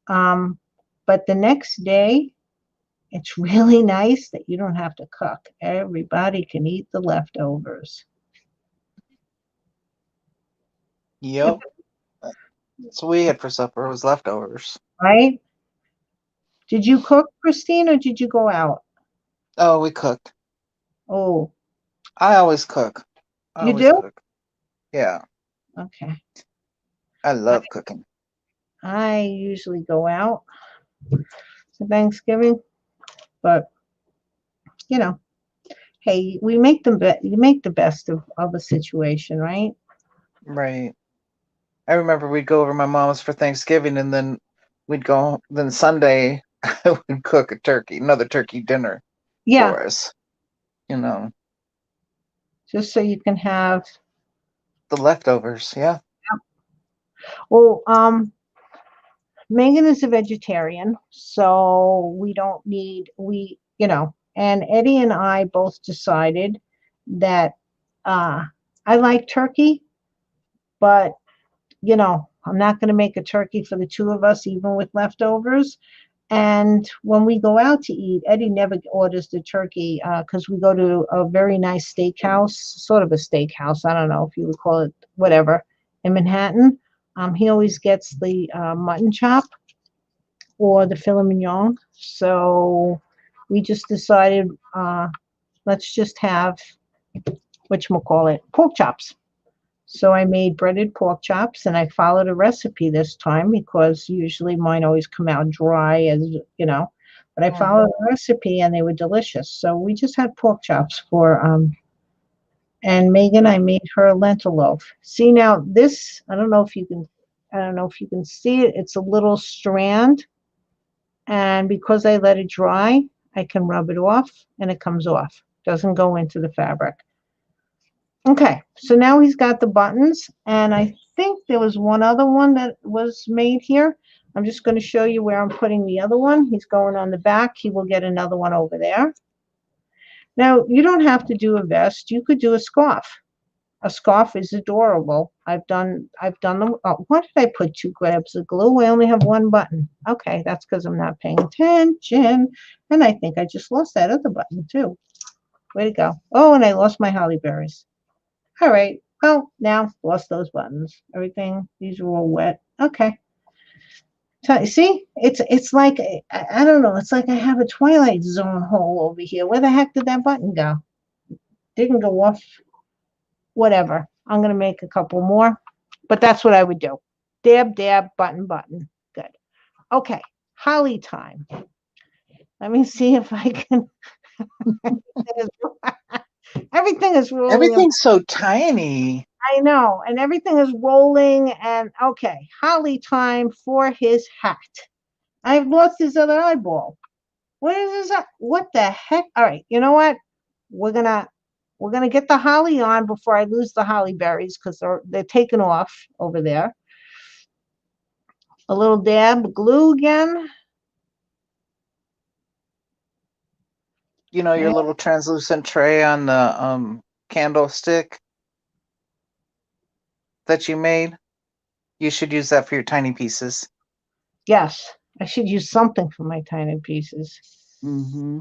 But the next day, it's really nice that you don't have to cook. Everybody can eat the leftovers. Yep. That's what we had for supper. It was leftovers. Right? Did you cook, Christine, or did you go out? Oh, we cooked. Oh, I always cook. I you always do? cook. Yeah. Okay. I love cooking. I usually go out for Thanksgiving, but hey, we make you make the best of a situation, right? Right. I remember we'd go over to my mom's for Thanksgiving and then then Sunday I would cook another turkey dinner Yeah, for us. just so you can have. The leftovers. Yeah. Well, Megan is a vegetarian, so we don't need and Eddie and I both decided that I like turkey, but you know, I'm not going to make a turkey for the two of us, even with leftovers. And when we go out to eat, Eddie never orders the turkey because we go to a very nice steakhouse, sort of a steakhouse. I don't know if you would call it whatever in Manhattan. He always gets the mutton chop or the filet mignon. So we just decided let's just have whatchamacallit, pork chops. So I made breaded pork chops and I followed a recipe this time because usually mine always come out dry as you know, but I followed a recipe and they were delicious. So we just had pork chops for and Megan, I made her a lentil loaf. See now this, I don't know if you can see it. It's a little strand and because I let it dry, I can rub it off and it comes off. Doesn't go into the fabric. Okay, so now he's got the buttons, and I think there was one other one that was made here. I'm just going to show you where I'm putting the other one. He's going on the back. He will get another one over there. Now, you don't have to do a vest. You could do a scarf. A scarf is adorable. I've done them. Oh, why did I put 2 grabs of glue? I only have 1 button. Okay, that's because I'm not paying attention. And I think I just lost that other button, too. Way to go. Oh, and I lost my holly berries. All right. Well, now lost those buttons. Everything. These are all wet. Okay. So, see, it's like I don't know. It's like I have a Twilight Zone hole over here. Where the heck did that button go? Didn't go off. Whatever. I'm gonna make a couple more, but that's what I would do. Dab, dab, button, button. Good. Okay. Holly time. Let me see if I can. Everything is rolling. Everything's so tiny. I know, and everything is rolling. And okay, Holly time for his hat. I've lost his other eyeball. What is this? What the heck? All right, you know what? We're gonna get the holly on before I lose the holly berries because they're taken off over there. A little dab glue again. You know your little translucent tray on the candlestick that you made? You should use that for your tiny pieces. Yes, I should use something for my tiny pieces. Mm-hmm.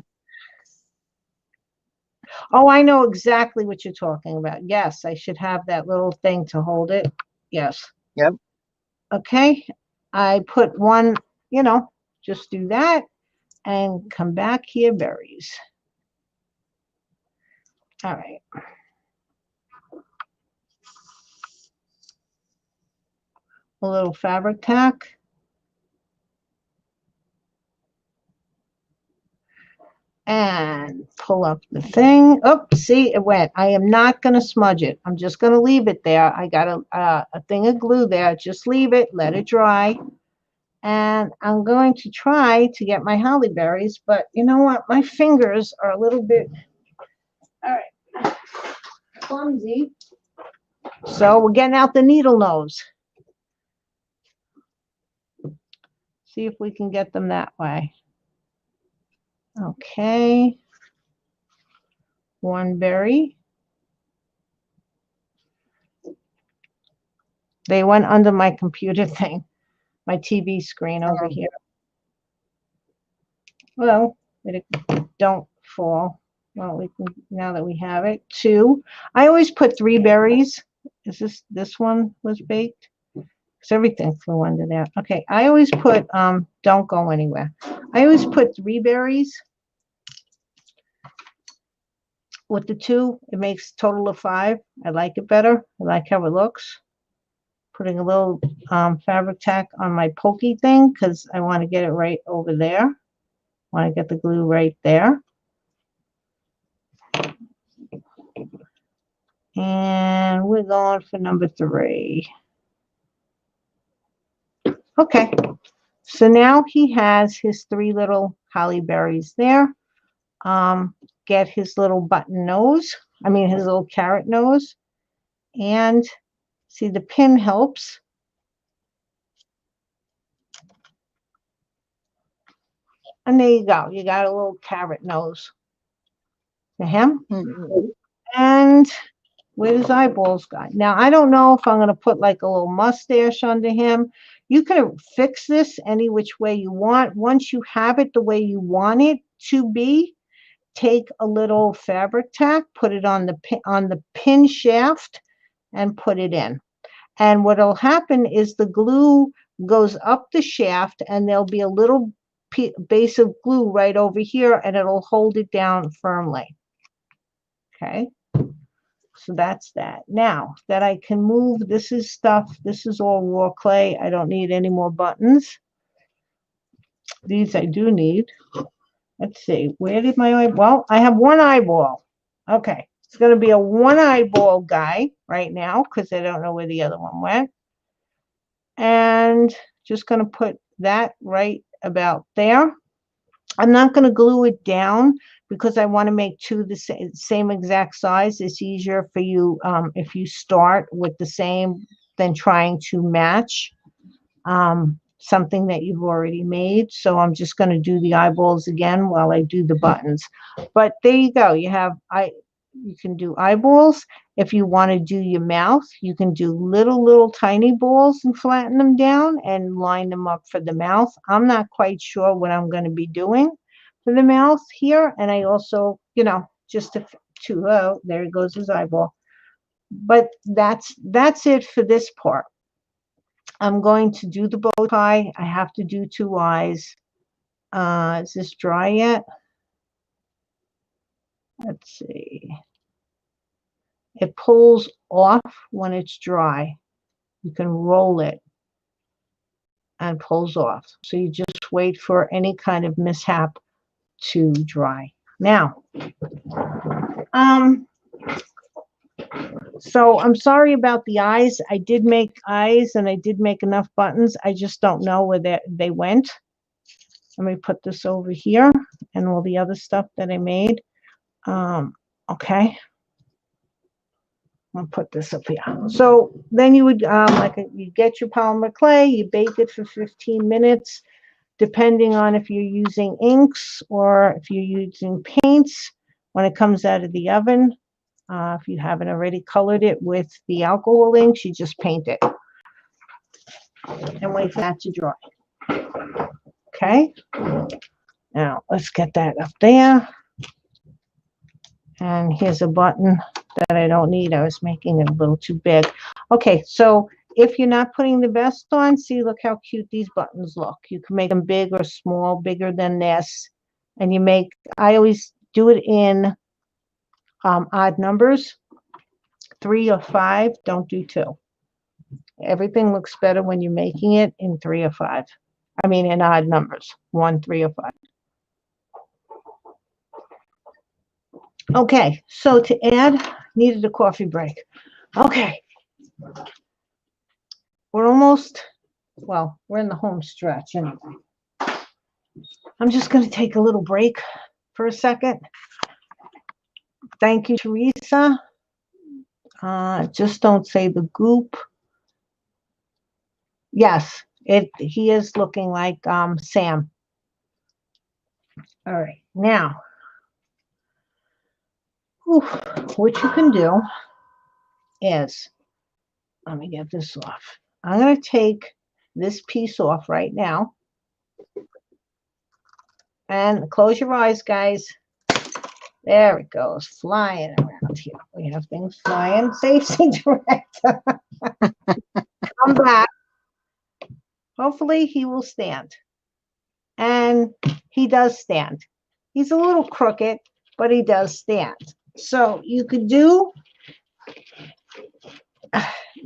Oh, I know exactly what you're talking about. Yes, I should have that little thing to hold it. Yes. Yep. Okay. I put one, you know, just do that and come back here, berries. All right. A little fabric tack. And pull up the thing. Oh, see, it went. I am not going to smudge it. I'm just going to leave it there. I got a thing of glue there. Just leave it. Let it dry. And I'm going to try to get my holly berries. But you know what? My fingers are a little bit, all right, clumsy. So we're getting out the needle nose. See if we can get them that way. Okay. 1 berry. They went under my computer thing, my TV screen over here. Well, don't fall. Well, we can, now that we have it. 2. I always put 3 berries. Is this one was baked? Because everything flew under there. Okay, I always put, don't go anywhere. I always put 3 berries. With the 2, it makes a total of 5. I like it better. I like how it looks. Putting a little fabric tack on my pokey thing because I want to get it right over there. Want to get the glue right there. And we're going for number 3. Okay. So now he has his 3 little holly berries there. Get his little button nose. I mean, his little carrot nose. And see, the pin helps. And there you go. You got a little carrot nose for him. Mm-hmm. And Where does eyeballs go? Now, I don't know if I'm going to put like a little mustache under him. You can fix this any which way you want. Once you have it the way you want it to be, take a little fabric tack, put it on the pin shaft, and put it in. And what'll happen is the glue goes up the shaft, and there'll be a little base of glue right over here, and it'll hold it down firmly. Okay. So that's that. Now that I can move, this is stuff, this is all raw clay. I don't need any more buttons. These I do need. Let's see, where did my eye? Well, I have one eyeball. Okay, it's going to be a one eyeball guy right now because I don't know where the other one went. And just going to put that right about there. I'm not going to glue it down because I want to make two the same exact size. It's easier for you if you start with the same than trying to match something that you've already made. So I'm just going to do the eyeballs again while I do the buttons. But there you go. You can do eyeballs. If you want to do your mouth, you can do little tiny balls and flatten them down and line them up for the mouth. I'm not quite sure what I'm going to be doing for the mouth here. And I also, just oh, there goes his eyeball. But that's it for this part. I'm going to do the bow tie. I have to do two eyes. Is this dry yet? Let's see. It pulls off when it's dry. You can roll it and pulls off. So you just wait for any kind of mishap to dry. Now, so I'm sorry about the eyes. I did make eyes and I did make enough buttons. I just don't know where they went. Let me put this over here and all the other stuff that I made. Okay. I'll put this up here. So then you would you get your polymer clay, you bake it for 15 minutes, depending on if you're using inks or if you're using paints. When it comes out of the oven, if you haven't already colored it with the alcohol inks, you just paint it and wait for that to dry. Okay. Now let's get that up there. And here's a button that I don't need. I was making it a little too big. Okay, so if you're not putting the vest on, see, look how cute these buttons look. You can make them big or small, bigger than this. And I always do it in odd numbers, 3 or 5, don't do 2. Everything looks better when you're making it in 3 or 5. I mean, in odd numbers, 1, 3, or 5. Okay, so to add, needed a coffee break. Okay. We're almost, well, we're in the home stretch anyway. I'm just going to take a little break for a second. Thank you, Teresa. Just don't say the goop. Yes, he is looking like Sam. All right, now, what you can do is, let me get this off. I'm going to take this piece off right now. And close your eyes, guys. There it goes, flying around here. We have things flying. Safety director. Come back. Hopefully he will stand. And he does stand. He's a little crooked, but he does stand. So you could do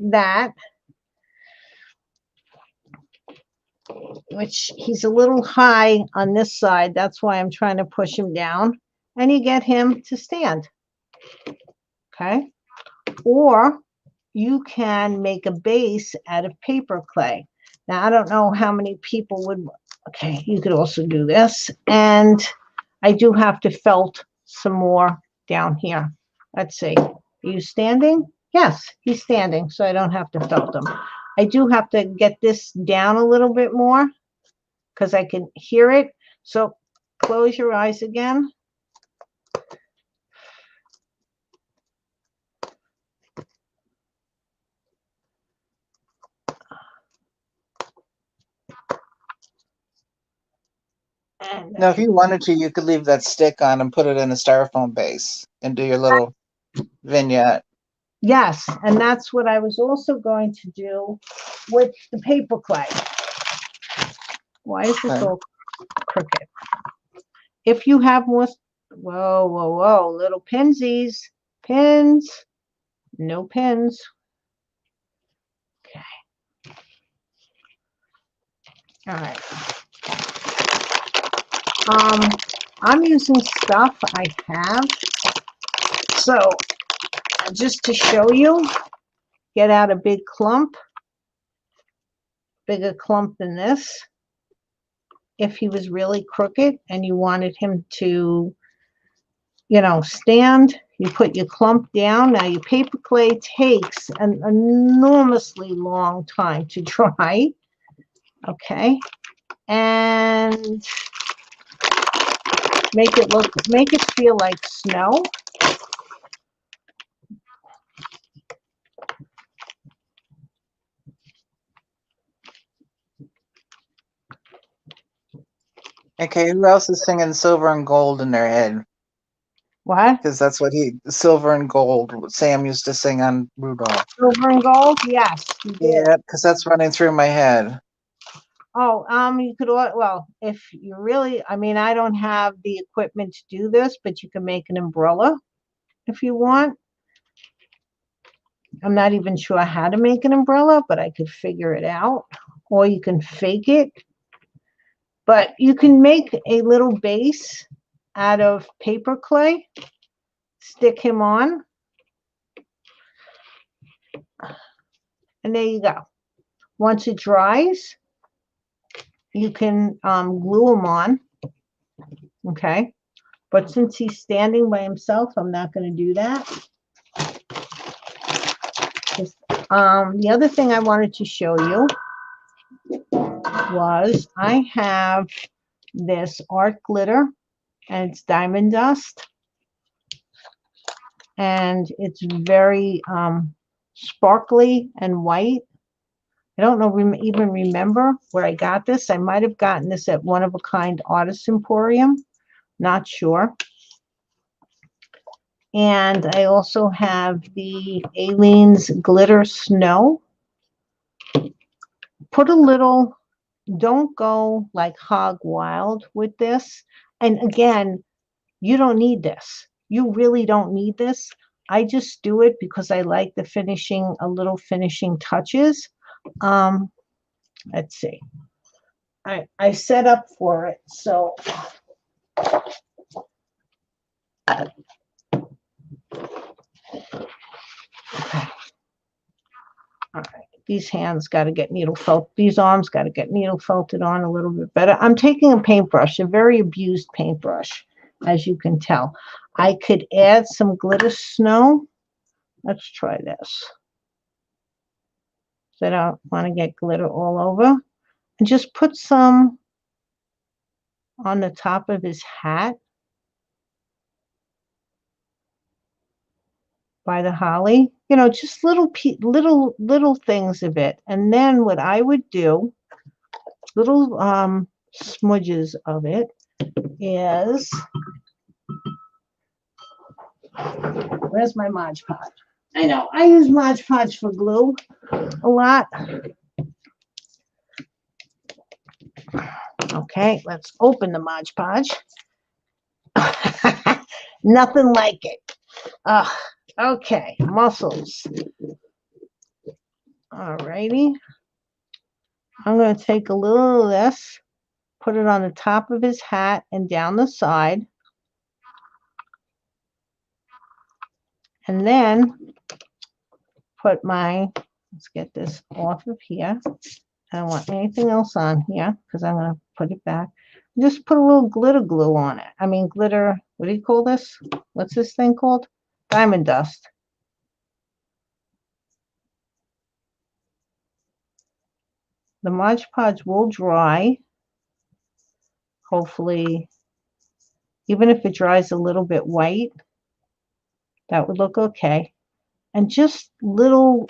that, which he's a little high on this side. That's why I'm trying to push him down. And you get him to stand. Okay. Or you can make a base out of paper clay. Now, I don't know how many people would. Okay, you could also do this. And I do have to felt some more down here. Let's see. Are you standing? Yes, he's standing, so I don't have to felt him. I do have to get this down a little bit more because I can hear it. So close your eyes again. Now, if you wanted to, you could leave that stick on and put it in a styrofoam base and do your little vignette. Yes, and that's what I was also going to do with the paper clay. Why is this Okay. all crooked? If you have more, whoa, whoa, whoa, little pinsies, pins, no pins. Okay. All right. I'm using stuff I have. So just to show you, get out a big clump, bigger clump than this. If he was really crooked and you wanted him to, you know, stand, you put your clump down. Now your paper clay takes an enormously long time to dry. Okay. And make it feel like snow. Okay, who else is singing Silver and Gold in their head? What? Because that's what Silver and Gold, Sam used to sing on Rudolph. Silver and gold? Yes, you did. Yeah, because that's running through my head. Oh, you could, well, if you really, I mean, I don't have the equipment to do this, but you can make an umbrella if you want. I'm not even sure how to make an umbrella, but I could figure it out. Or you can fake it. But you can make a little base out of paper clay, stick him on, and there you go. Once it dries, you can glue him on, okay? But since he's standing by himself, I'm not going to do that. The other thing I wanted to show you was I have this art glitter, and it's diamond dust, and it's very sparkly and white. I don't know, even remember where I got this. I might have gotten this at One of a Kind Artist Emporium. Not sure. And I also have the Aleene's Glitter Snow. Put a little, don't go like hog wild with this. And again, you don't need this. You really don't need this. I just do it because I like the finishing, a little finishing touches. Let's see. I set up for it. So all right, these hands got to get needle felt. These arms got to get needle felted on a little bit better. I'm taking a paintbrush, a very abused paintbrush, as you can tell. I could add some glitter snow. Let's try this. So I don't want to get glitter all over. And just put some on the top of his hat by the holly. You know, just little things of it. And then what I would do, little smudges of it, is, where's my Mod Podge? I know, I use Mod Podge for glue a lot. Okay, let's open the Mod Podge. Nothing like it. Okay, muscles. All righty. I'm going to take a little of this, put it on the top of his hat and down the side. And then put my, let's get this off of here. I don't want anything else on here because I'm going to put it back. Just put a little glitter glue on it. I mean, glitter, what do you call this? What's this thing called? Diamond dust. The Mod Podge will dry. Hopefully, even if it dries a little bit white, that would look okay. And just little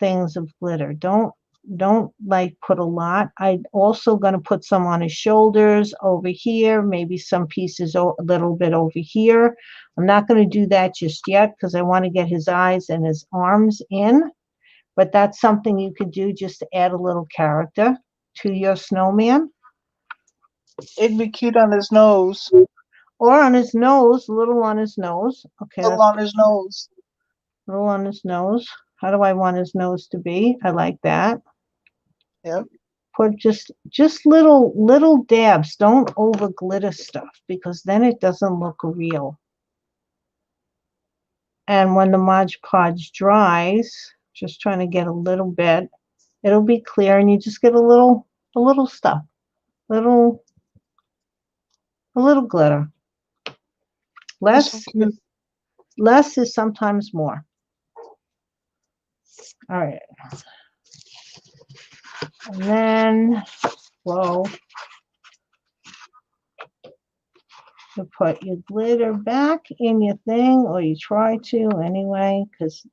things of glitter. Don't don't like put a lot. I'm also going to put some on his shoulders over here, maybe some pieces a little bit over here. I'm not going to do that just yet because I want to get his eyes and his arms in, but that's something you could do just to add a little character to your snowman. It'd be cute on his nose. Or on his nose, a little on his nose. Okay, Little that's on his nose. a little on his nose. How do I want his nose to be? I like that. Yep. Put just little dabs. Don't over glitter stuff because then it doesn't look real. And when the Mod Podge dries, just trying to get a little bit, it'll be clear, and you just get a little stuff, a little glitter. Less is sometimes more. All right. And then, well, you put your glitter back in your thing, or you try to anyway, because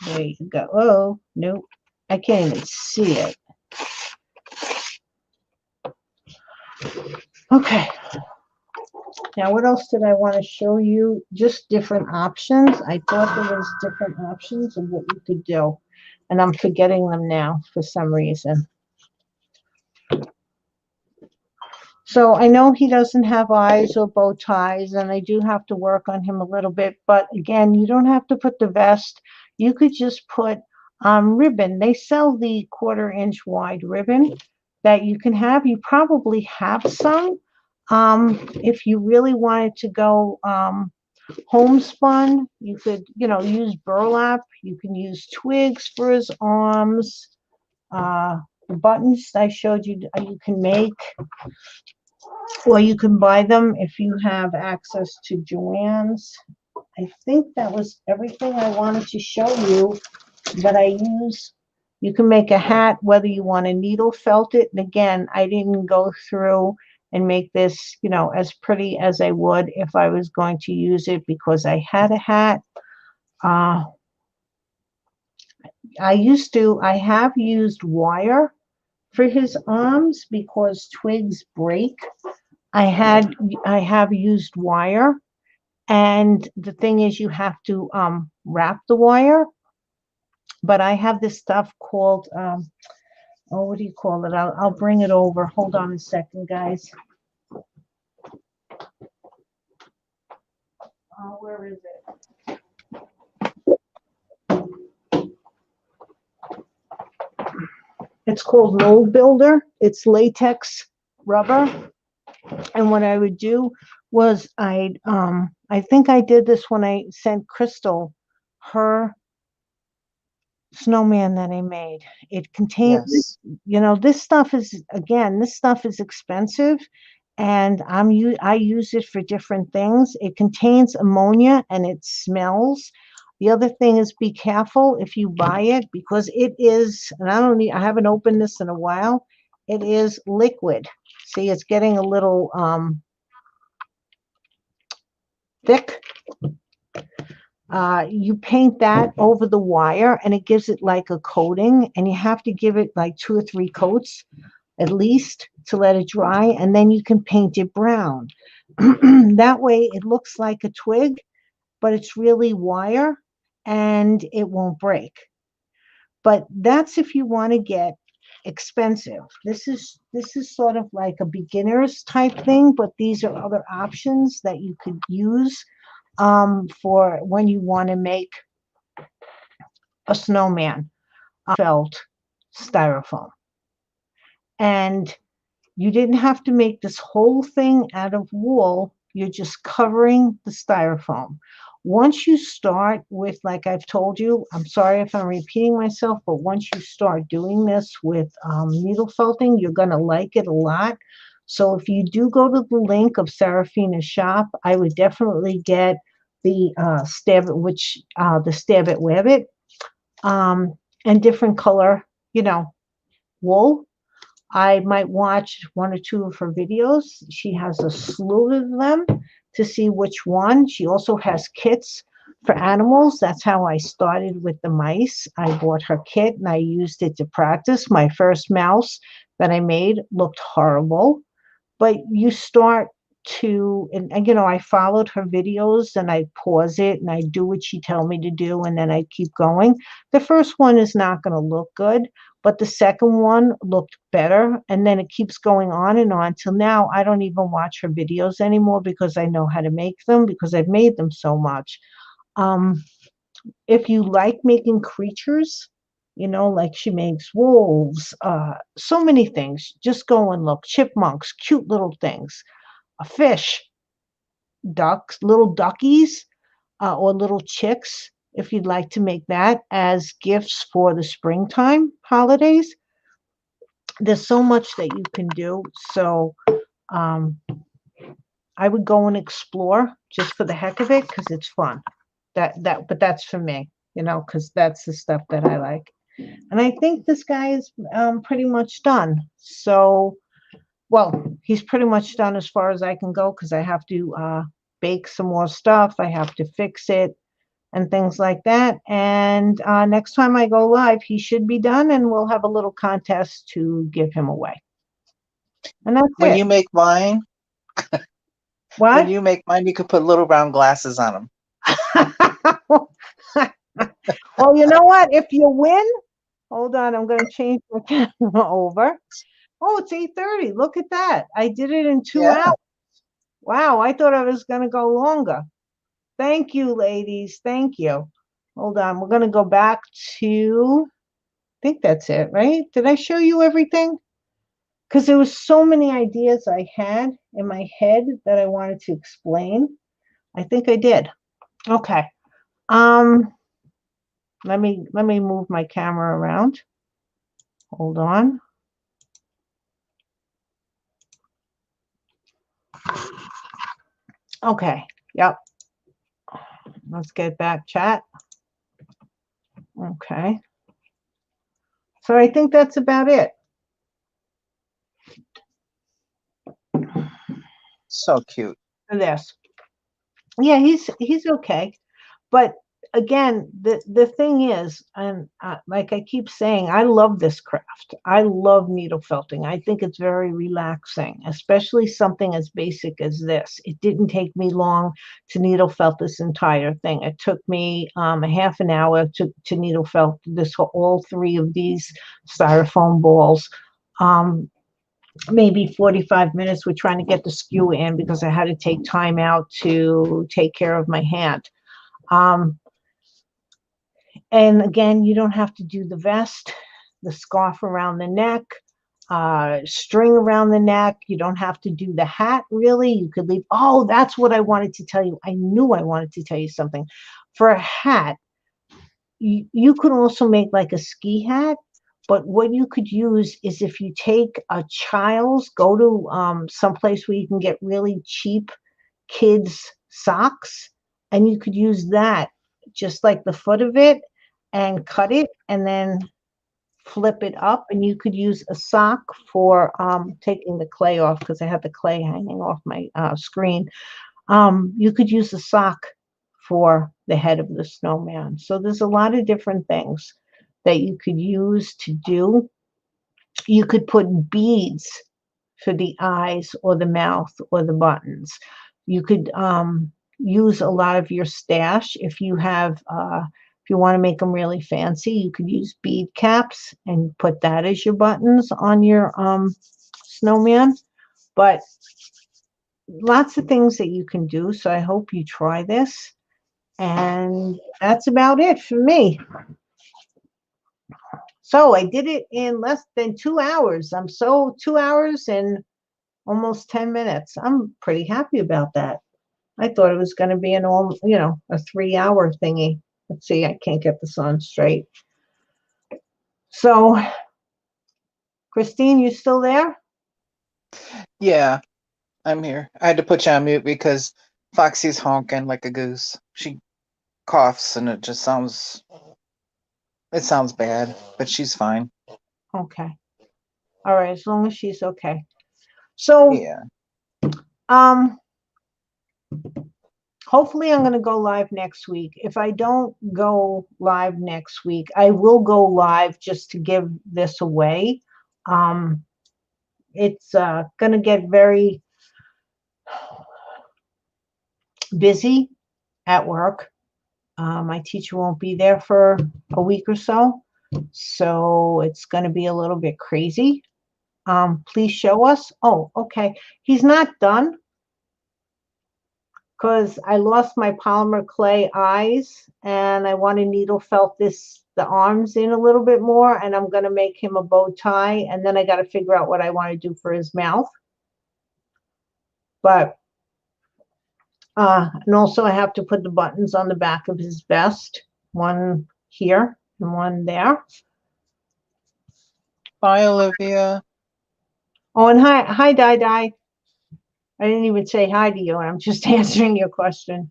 there you go. Oh, nope. I can't even see it. Okay. Now, what else did I want to show you? Just different options. I thought there was different options of what you could do, and I'm forgetting them now for some reason. So I know he doesn't have eyes or bow ties, and I do have to work on him a little bit. But again, you don't have to put the vest. You could just put ribbon. They sell the 1/4 inch wide ribbon that you can have. You probably have some. If you really wanted to go homespun, you could, use burlap. You can use twigs for his arms. The buttons I showed you, you can make. Or you can buy them if you have access to Joann's. I think that was everything I wanted to show you that I use. You can make a hat, whether you want to needle felt it. And again, I didn't go through and make this, as pretty as I would if I was going to use it because I had a hat. I have used wire for his arms because twigs break. I have used wire, and the thing is you have to wrap the wire, but I have this stuff called what do you call it? I'll bring it over. Hold on a second, guys. Where is it? It's called Mold Builder. It's latex rubber. And what I would do was I think I did this when I sent Crystal her snowman that I made. It contains, Yes. this stuff is expensive, and I use it for different things. It contains ammonia and it smells. The other thing is be careful if you buy it because it is, and I haven't opened this in a while. It is liquid. See, it's getting a little thick. You paint that over the wire and it gives it like a coating, and you have to give it like 2 or 3 coats at least to let it dry, and then you can paint it brown. That way it looks like a twig, but it's really wire and it won't break. But that's if you want to get expensive. This is sort of like a beginner's type thing, but these are other options that you could use for when you want to make a snowman. Felt styrofoam. And you didn't have to make this whole thing out of wool. You're just covering the styrofoam. Once you start with, like I've told you, I'm sorry if I'm repeating myself, but once you start doing this with needle felting, you're going to like it a lot. So if you do go to the link of Serafina's shop, I would definitely get the Stab It Web It, and different color, wool. I might watch 1 or 2 of her videos. She has a slew of them to see which one. She also has kits for animals. That's how I started with the mice. I bought her kit and I used it to practice. My first mouse that I made looked horrible, but you start to, and you know, I followed her videos and I pause it and I do what she tell me to do and then I keep going. The first one is not going to look good, but the second one looked better, and then it keeps going on till now I don't even watch her videos anymore because I know how to make them because I've made them so much. um if you like making creatures, you know, like she makes wolves, so many things, just go and look. Chipmunks, cute little things, a fish, ducks, little duckies, or little chicks. If you'd like to make that as gifts for the springtime holidays, there's so much that you can do. So um, I would go and explore just for the heck of it because it's fun. But that's for me, you know, because that's the stuff that I like. And I think this guy is pretty much done. So, well, he's pretty much done as far as I can go because I have to bake some more stuff. I have to fix it and things like that. And next time I go live, he should be done and we'll have a little contest to give him away. And that's When it. you make mine, What? when you make mine, you could put little round glasses on them. Well, you know what? If you win, hold on, I'm going to change my camera over. Oh, it's 8:30. Look at that. I did it in 2 hours. Yeah. Wow, I thought I was going to go longer. Thank you, ladies. Thank you. Hold on. We're going to go back to, I think that's it, right? Did I show you everything? Because there was so many ideas I had in my head that I wanted to explain. I think I did. Okay. Um, let me move my camera around. Hold on. Okay. Yep. Let's get back chat. Okay. So I think that's about it. So cute. For this. Yeah, he's okay. But again, the thing is, and like I keep saying, I love this craft. I love needle felting. I think it's very relaxing, especially something as basic as this. It didn't take me long to needle felt this entire thing. It took me a half an hour to needle felt this all three of these styrofoam balls. Maybe 45 minutes with trying to get the skewer in because I had to take time out to take care of my hand. And again, you don't have to do the vest, the scarf around the neck, string around the neck. You don't have to do the hat, really. You could leave. Oh, that's what I wanted to tell you. I knew I wanted to tell you something. For a hat, you could also make like a ski hat. But what you could use is if you take a child's, go to someplace where you can get really cheap kids' socks, and you could use that just like the foot of it and cut it and then flip it up. And you could use a sock for taking the clay off because I have the clay hanging off my screen. You could use a sock for the head of the snowman. So there's a lot of different things that you could use to do. You could put beads for the eyes or the mouth or the buttons. You could use a lot of your stash. If you have, if you want to make them really fancy, you could use bead caps and put that as your buttons on your snowman. But lots of things that you can do. So I hope you try this. And that's about it for me. So I did it in less than 2 hours. 2 hours and almost 10 minutes. I'm pretty happy about that. I thought it was going to be a 3-hour thingy. Let's see, I can't get this on straight. So, Christine, you still there? Yeah, I'm here. I had to put you on mute because Foxy's honking like a goose. She coughs and it sounds bad, but she's fine. Okay. All right, as long as she's okay. So, Yeah. hopefully I'm going to go live next week. If I don't go live next week, I will go live just to give this away. It's going to get very busy at work. My teacher won't be there for a week or so. So it's going to be a little bit crazy. Please show us. Oh, okay. He's not done because I lost my polymer clay eyes and I want to needle felt the arms in a little bit more, and I'm going to make him a bow tie, and then I got to figure out what I want to do for his mouth. But and also I have to put the buttons on the back of his vest, one here and one there. Bye, Olivia. Oh, and hi, Di. I didn't even say hi to you. I'm just answering your question.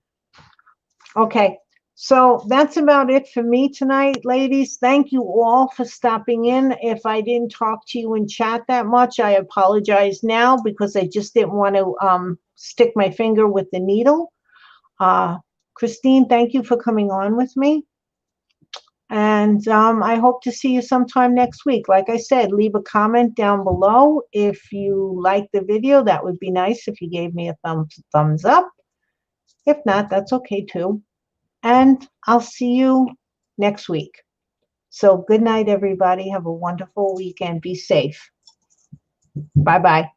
Okay, so that's about it for me tonight, ladies. Thank you all for stopping in. If I didn't talk to you in chat that much, I apologize now because I just didn't want to stick my finger with the needle. Christine, thank you for coming on with me. And I hope to see you sometime next week. Like I said, leave a comment down below. If you like the video, that would be nice if you gave me a thumbs up. If not, that's okay too. And I'll see you next week. So good night, everybody. Have a wonderful weekend. Be safe. Bye-bye.